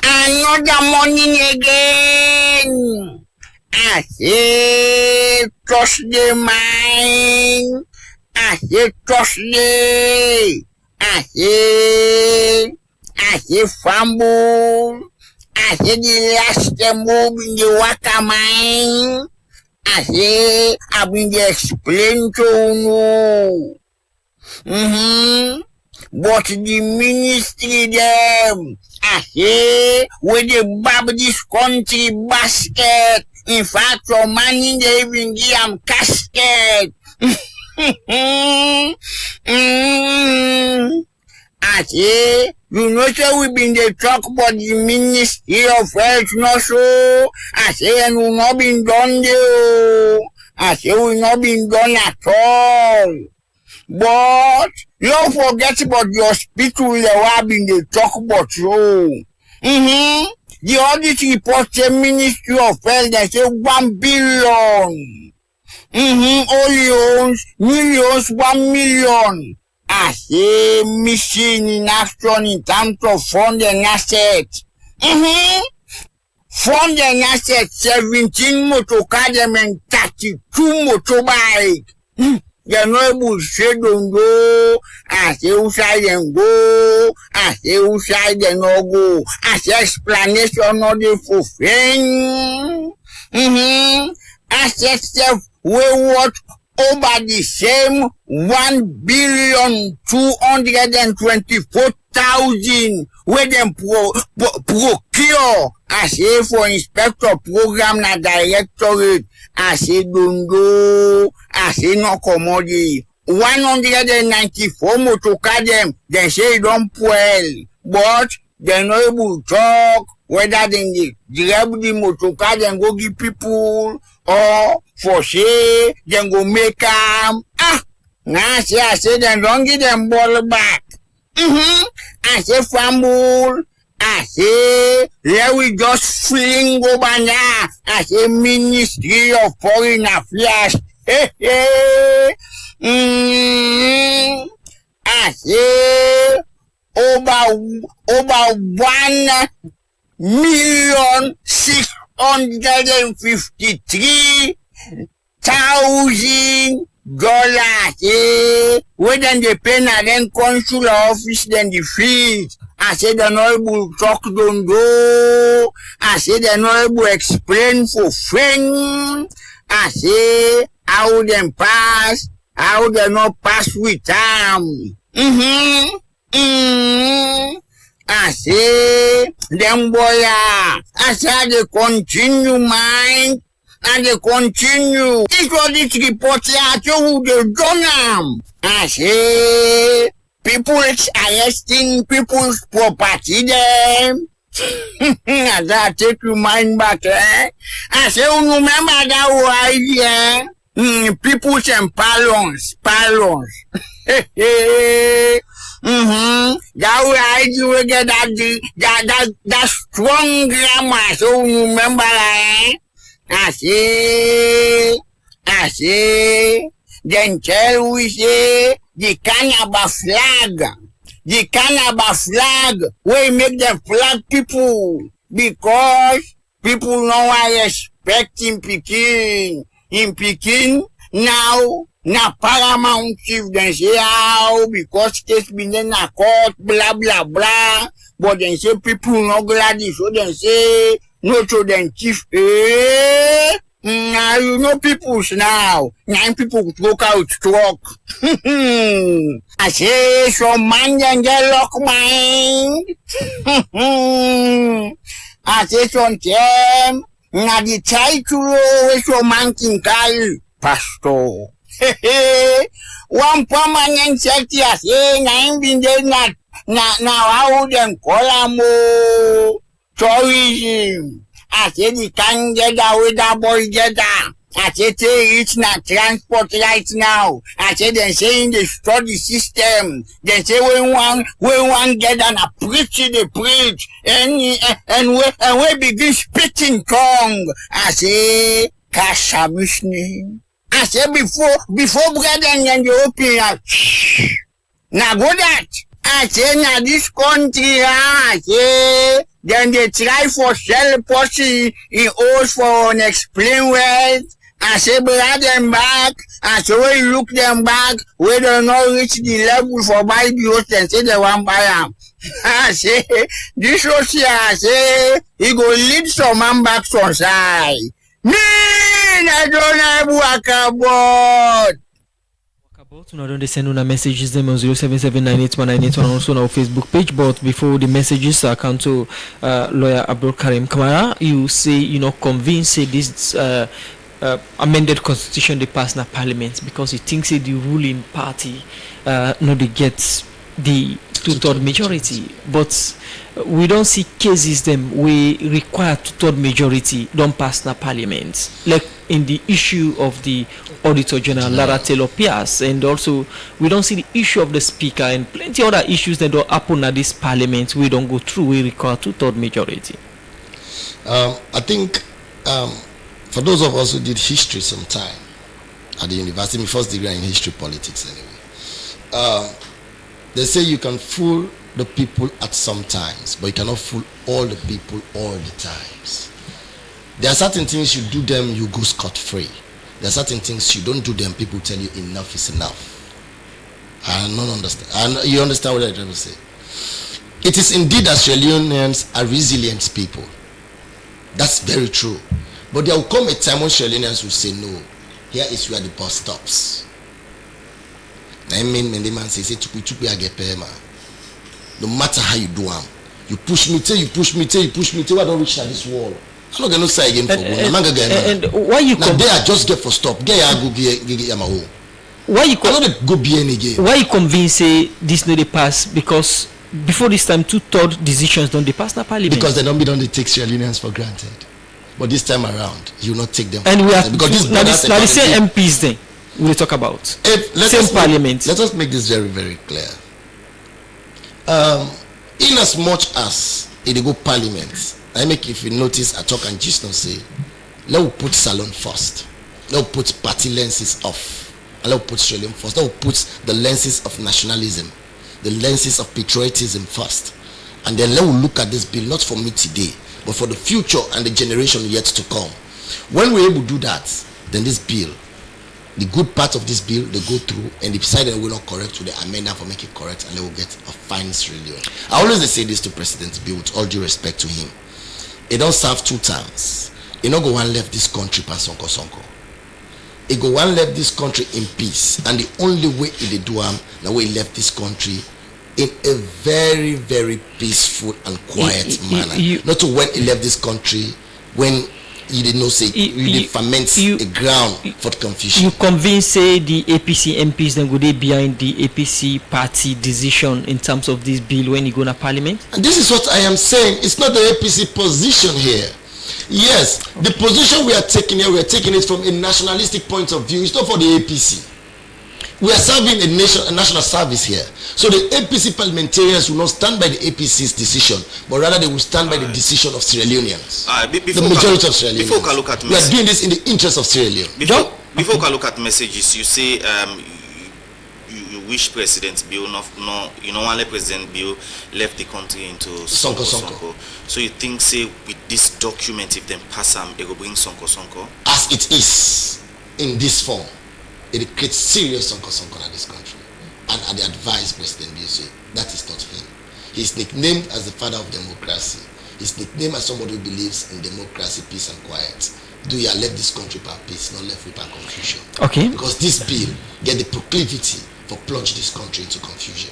Another morning again. I say trust the mind. I say trust the. I say fumble. I say the last move in the water mine. I say I've been explained to you. But the ministry them, I say, where they bab this country basket. In fact, for money they even give them casket. I say, you know, so we been they talk about the Ministry of Health, no so. I say, and we not been done there. I say, we not been done at all. But, don't forget about the hospital they been they talk about so. The audit report say Ministry of Health, they say 1 billion. Only owns millions, 1 million. I say machine in action in terms of fund and assets. Fund and assets, 17 motorcars and 32 motorbikes. They're not able to say don't go. I say who side them go. I say who side them no go. I say explanation not the fulfilling. Assets we watch over the same 1,224,000 where them procure. I say for inspector program na directorate. I say don't go. I say no commodity. 194 motorcar them. They say don't well, but they no able to talk whether they grab the motorcar and go give people or for say they go make them. I say then don't give them ball back. I say fumble. I say let we just fling over now. I say Ministry of Foreign Affairs. I say over 1,653,000 dollars. Where then they pay na then consular office then the fees. I say they're not able to talk don't go. I say they're not able to explain for friends. I say how them pass, how they not pass with time. I say, them boy, I say they continue, mind, and they continue. This was this report here, who they done them. I say, people's arresting people's property, them. As I take your mind back, I say, you remember that word, people's and pylons. That way you will get that strong grammar, so you remember, I say, then tell we say, the Canaba flag, we make them flag people, because people know I respect in Peking, now, paramount chief, then say how, because case been in a court, blah, blah, blah, but then say people no glad, so then say, no to them chief, now you know people's now, 9 people broke out struck. I say, some man then get lock mind. I say, some time, now the title, some man can carry, pastor. One permanent secretary, I say, now been there, now how them call them, tourism. I say, the can get away that boy get that. I say, it's not transport right now. I say, they saying they study system. They say, we want get and preach, they preach. And we begin speaking tongue. I say, Kashamishni. I say, before brethren and the open, now go that. I say, now this country, I say, then they try for sell pussy in oath for unexplained wealth. I say, bring them back. I say, when you look them back, we don't know reach the level for buy the host and say they want buy them. I say, this host here, I say, he go lead some man back on side. Me, I don't have work about. Not only send una messages them on 077981981 also on our Facebook page. But before the messages, I come to lawyer Abdul Karim Kamara. You say you know convinced this amended constitution they pass na parliament because he thinks the ruling party no they get the 2/3 majority, but we don't see cases them we require 2/3 majority don't pass na parliament, like in the issue of the Auditor General Lara Taylor Pierce, and also we don't see the issue of the speaker and plenty other issues that don't happen at this parliament. We don't go through, we require 2/3 majority. I think for those of us who did history sometime at the university, my first degree in history politics anyway, they say you can fool the people at some times, but you cannot fool all the people all the times. There are certain things you do them, you go scot-free. There are certain things you don't do them, people tell you enough is enough. I don't understand. And you understand what I'm trying to say. It is indeed that Sierra Leoneans are resilient people. That's very true. But there will come a time when Sierra Leoneans will say, no, here is where the bus stops. I mean, when the man says, I get pay, man. No matter how you do them, you push me till, I don't reach at this wall. I'm not gonna say again for and why you now there I just get for stop. Get I go get my home. Why you go be any game? Why you convince say this no they pass? Because before this time 2/3 decisions don't they pass the parliament. Because they don't take Sierra Leoneans for granted. But this time around, you will not take them. And we are because this now the same MPs then we talk about same parliament. Let us make this very, very clear. In as much as it go parliament, I make, if you notice, I talk and just not say, let's put Salon first. Let's put party lenses off. And let's put Sierra Leone first. Let's put the lenses of nationalism, the lenses of patriotism first. And then let's look at this bill, not for me today, but for the future and the generation yet to come. When we're able to do that, then this bill, the good part of this bill, they go through and they decide that we're not correct, so they amend that for make it correct, and they will get a fine Sierra Leone. I always say this to President Bill with all due respect to him. He don't serve 2 terms. He not go one left this country per sonko. he go one left this country in peace, and the only way he do the way he left this country in a very, very peaceful and quiet manner. Not to when he left this country when you did not say you did ferment the ground for confusion. You convince say the APC MPs then go they behind the APC party decision in terms of this bill when you go to parliament? And this is what I am saying. It's not the APC position here. Yes, the position we are taking here, we are taking it from a nationalistic point of view. It's not for the APC. We are serving a national service here. So the APC parliamentarians will not stand by the APC's decision, but rather they will stand by the decision of Sierra Leoneans. The majority of Sierra Leoneans. Before we look at we are doing this in the interest of Sierra Leone. Before we look at messages, you say you wish President Bill only President Bill left the country into Sonko. So you think say with this document, if them pass them, they will bring Sonko? As it is in this form, it creates serious Sonko in this country. And I advise President Bill say that is not him. He's nicknamed as the father of democracy. He's nicknamed as somebody who believes in democracy, peace and quiet. Do you left this country by peace, not left with by confusion? Okay. Because this bill get the proclivity for plunge this country into confusion.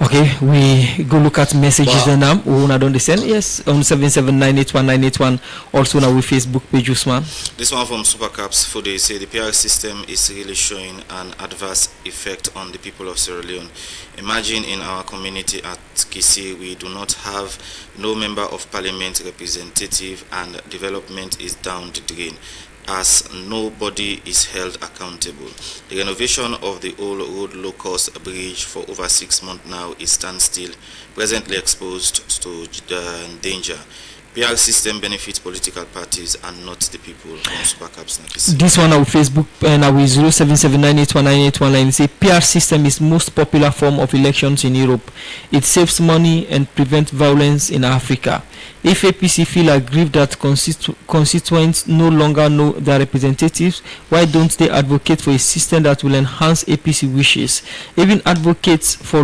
Okay, we go look at messages then now. We wanna understand. Yes, on 779819181. Also on our Facebook page, Usman. This one from Supercaps for they say the PR system is really showing an adverse effect on the people of Sierra Leone. Imagine in our community at Kisi, we do not have no member of parliament representative, and development is down the drain, as nobody is held accountable. The renovation of the old road low-cost bridge for over 6 months now is standstill, presently exposed to danger. PR system benefits political parties and not the people. This one on Facebook and our 0779819819 say PR system is most popular form of elections in Europe. It saves money and prevents violence in Africa. If APC feel aggrieved that constituents no longer know their representatives, why don't they advocate for a system that will enhance APC wishes? Even advocating for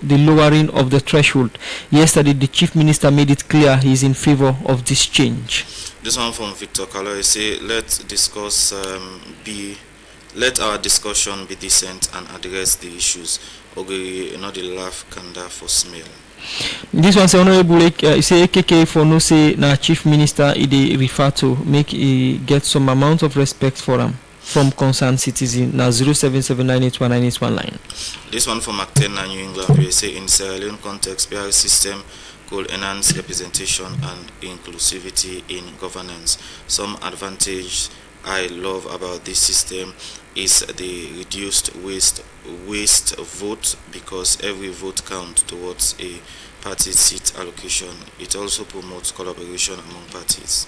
the lowering of the threshold. Yesterday, the Chief Minister made it clear he is in favor of this change. This one from Victor Kaloy say, let our discussion be decent and address the issues. Ogiri, not the laugh kanda for smell. This one say honorable say AKK for no say na Chief Minister they refer to make he get some amount of respect for him from concerned citizen. Now 0779819819. This one from Actena New England, we say in Sierra Leone context, PR system could enhance representation and inclusivity in governance. Some advantage I love about this system is the reduced waste vote, because every vote counts towards a party seat allocation. It also promotes collaboration among parties.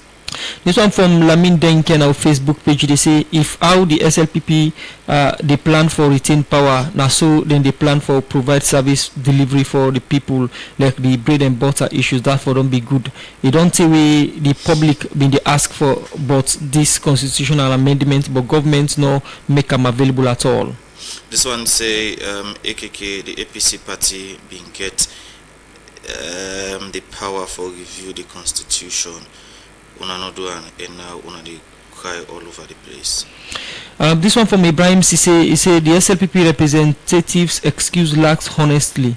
This one from Lamin Denken, our Facebook page. They say if how the SLPP they plan for retain power, now so then they plan for provide service delivery for the people, like the bread and butter issues. That for them be good. They don't say we the public when they ask for but this constitutional amendment, but government no make them available at all. This one say AKK, the APC party being get the power for review the constitution. Una no do and now una they cry all over the place. This one from Ibrahim Sise, he said the SLPP representatives excuse lacks honestly.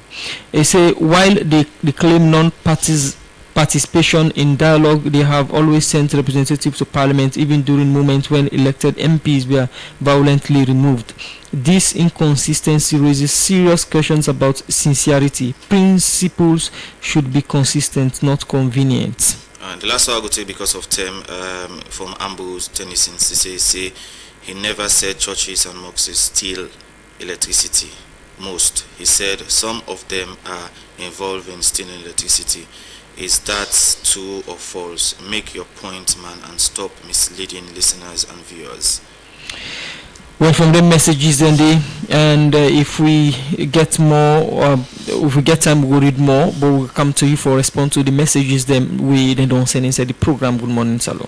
He said while they claim non-participation in dialogue, they have always sent representatives to parliament even during moments when elected MPs were violently removed. This inconsistency raises serious questions about sincerity. Principles should be consistent, not convenient. The last one I would say because of them from Ambrose Tennyson, say he never said churches and mosques steal electricity. Most, he said, some of them are involved in stealing electricity. Is that true or false? Make your point, man, and stop misleading listeners and viewers. Well, from the messages and if we get more, if we get time, we'll read more. But we'll come to you for response to the messages. Then we don't send inside the program. Good morning, Salon.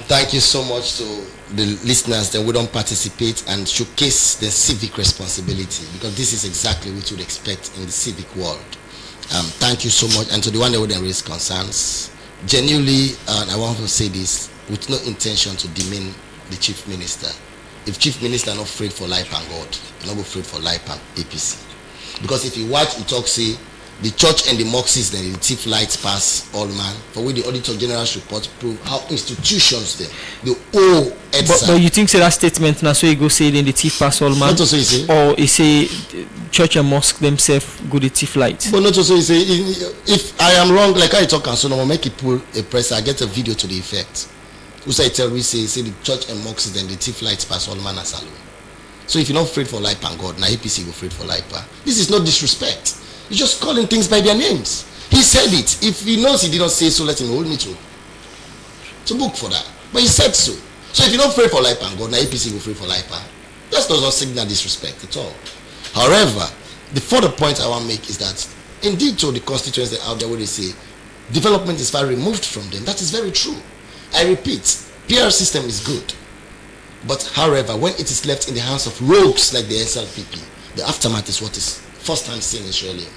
Thank you so much to the listeners that we don't participate and showcase their civic responsibility, because this is exactly what you would expect in the civic world. Thank you so much, and to the one that wouldn't raise concerns. Genuinely, I want to say this. with no intention to demean the chief minister. If chief minister not afraid for life and God, he not go afraid for life and APC. Because if you watch, he talk say the church and the mosques then the thief lights pass all man. For which the Auditor General's report prove how institutions them the whole but you think say that statement now so you go say it in the thief pass all man? Not also he say, or he say church and mosque themselves go the thief lights. But not also he say if I am wrong, like I talk and so now make it pull a press, I get a video to the effect. Who say tell me say the church and mosques then the thief lights pass all man as alone. So if you're not afraid for life and God, now APC go afraid for life. This is not disrespect. You're just calling things by their names. He said it. If he knows he did not say so, let him hold me to book for that. But he said so. So if you're not afraid for life and God, now APC go afraid for life. That does not signal disrespect at all. However, the further point I want to make is that indeed to the constituents out there where they say development is far removed from them, that is very true. I repeat, PR system is good. But however, when it is left in the hands of rogues like the SLPP, the aftermath is what is first time seen in Sierra Leone.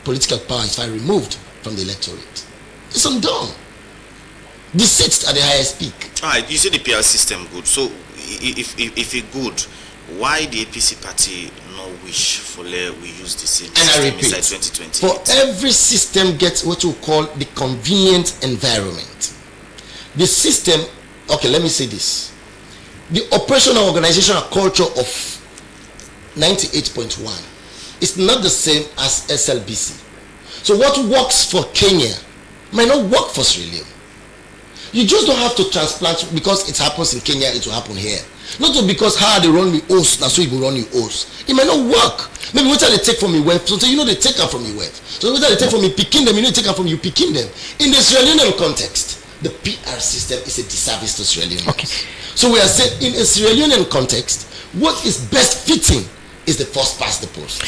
Political power is far removed from the electorate. It's undone. The seats at the highest peak. Alright, you say the PR system good. So if it good, why the APC party no wish for we use the same system inside 2020? For every system gets what you call the convenient environment. The system, okay, let me say this. The operational organizational culture of 98.1 is not the same as SLBC. So what works for Kenya might not work for Sierra Leone. You just don't have to transplant because it happens in Kenya, it will happen here. Not because how they run me host, that's why you run your host. It might not work. Maybe what they take from me wealth, so you know they take them from your wealth. So what they take from me picking them, you know they take them from you picking them. In the Sierra Leonean context, the PR system is a disservice to Sierra Leone. Okay. So we are saying in a Sierra Leonean context, what is best fitting is the first past the post.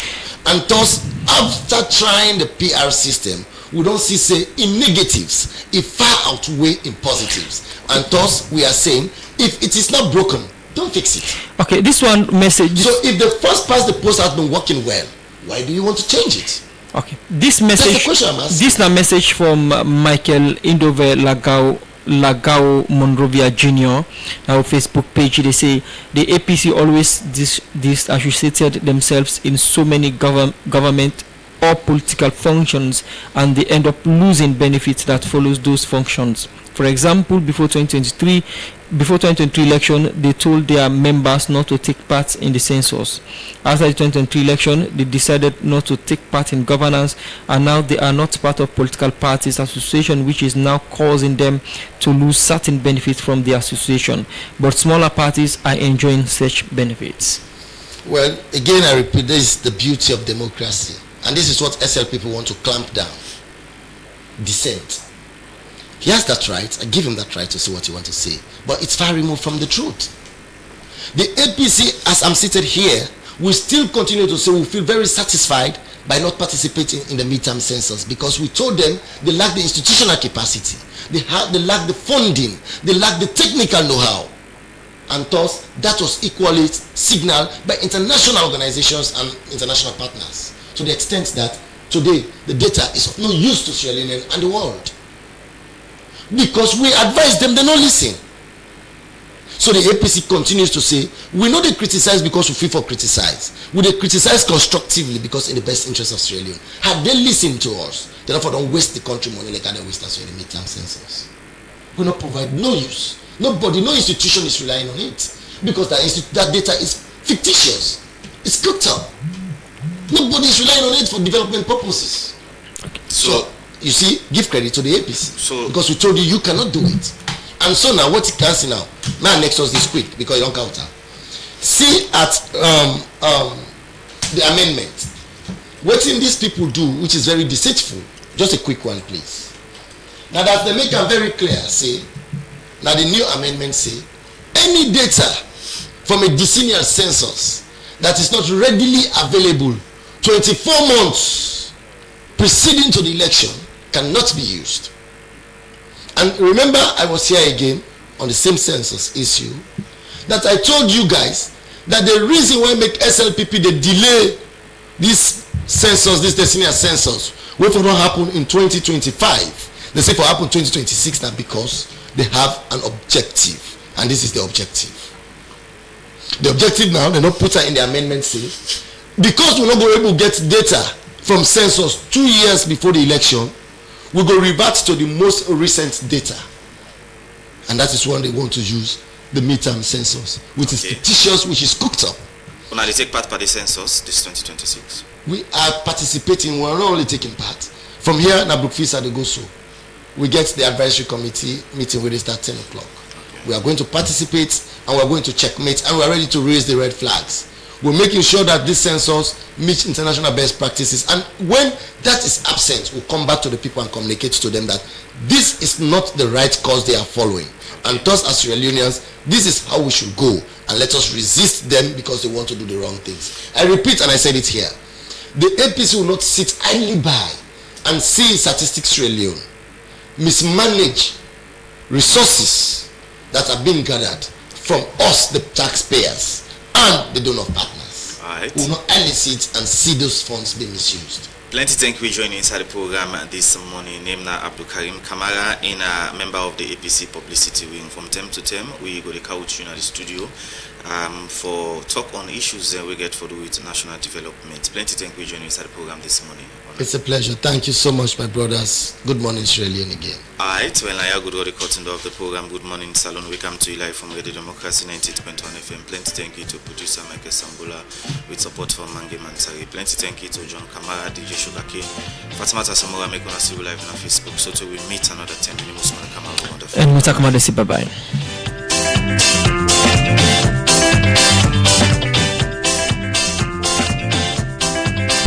And thus, after trying the PR system, we don't see say in negatives, it far outweigh in positives. And thus, we are saying, if it is not broken, don't fix it. Okay, this one message. So if the first past the post has been working well, why do you want to change it? Okay, this message. That's the question I'm asking. This is a message from Michael Indove Lagao Monrovia Jr. Our Facebook page. They say the APC always disassociated themselves in so many government or political functions, and they end up losing benefits that follows those functions. For example, before 2023 election, they told their members not to take part in the census. After the 2023 election, they decided not to take part in governance, and now they are not part of political parties association, which is now causing them to lose certain benefits from the association. But smaller parties are enjoying such benefits. Well, again, I repeat, this is the beauty of democracy. And this is what SL people want to clamp down. Dissent. He has that right. I give him that right to say what he wants to say. But it's far removed from the truth. The APC, as I'm seated here, will still continue to say we feel very satisfied by not participating in the midterm census, because we told them they lack the institutional capacity. They lack the funding. They lack the technical know-how. And thus, that was equally signaled by international organizations and international partners, to the extent that today the data is of no use to Sierra Leone and the world. Because we advise them, they don't listen. So the APC continues to say, we know they criticize because we feel for criticize. We they criticize constructively because in the best interest of Sierra Leone. Had they listened to us, they therefore don't waste the country money like they waste us in the midterm census. We not provide no use. Nobody, no institution is relying on it. Because that data is fictitious. It's cooked up. Nobody is relying on it for development purposes. Okay. So you see, give credit to the APC. Because we told you you cannot do it. And so now what you can see now next us is quick because you don't count out. See at the amendment. What in these people do, which is very deceitful. Just a quick one, please. Now that they make it very clear, say, now the new amendment say, any data from a decennial census that is not readily available 24 months preceding to the election cannot be used. And remember, I was here again on the same census issue that I told you guys that the reason why make SLPP they delay this census, this decennial census, which will not happen in 2025, They say for happen 2026 now because they have an objective, and this is the objective. The objective now, they not put her in the amendment say, because we're not going to be able to get data from census 2 years before the election, we go revert to the most recent data. And that is when they want to use the midterm census, which is fictitious, which is cooked up. Now they take part by the census this 2026. We are participating, we're not only taking part. From here, Nabrukfisa they go so. We get the advisory committee meeting where they start 10 o'clock. We are going to participate and we're going to checkmate and we're ready to raise the red flags. We're making sure that this census meets international best practices, and when that is absent, we'll come back to the people and communicate to them that this is not the right course they are following. And thus, as Sierra Leoneans, this is how we should go, and let us resist them because they want to do the wrong things. I repeat, and I said it here, the APC will not sit idly by and see Statistics Sierra Leone mismanage resources that are being gathered from us, the taxpayers, and the donor partners. Right. We will not elicit and see those funds be misused. Plenty thank you for joining inside the program this morning. Named Abdul Karim Kamara, in a member of the APC publicity wing. From time to time, we go to couch in the studio for talk on issues that we get for do with national development. Plenty thank you for joining inside the program this morning. It's a pleasure. Thank you so much, my brothers. Good morning, Sierra Leone again. Alright, well, I go to the curtain of the program. Good morning, Salon. We come to you live from Radio Democracy 98.1 FM. Plenty thank you to producer Michael Sambula with support from Mange Mansari. Plenty thank you to John Kamara, DJ Shugake, Fatimata Samora, make us see you live on Facebook. So till we meet another time, Usman Kamara. And Mutakamada, bye bye.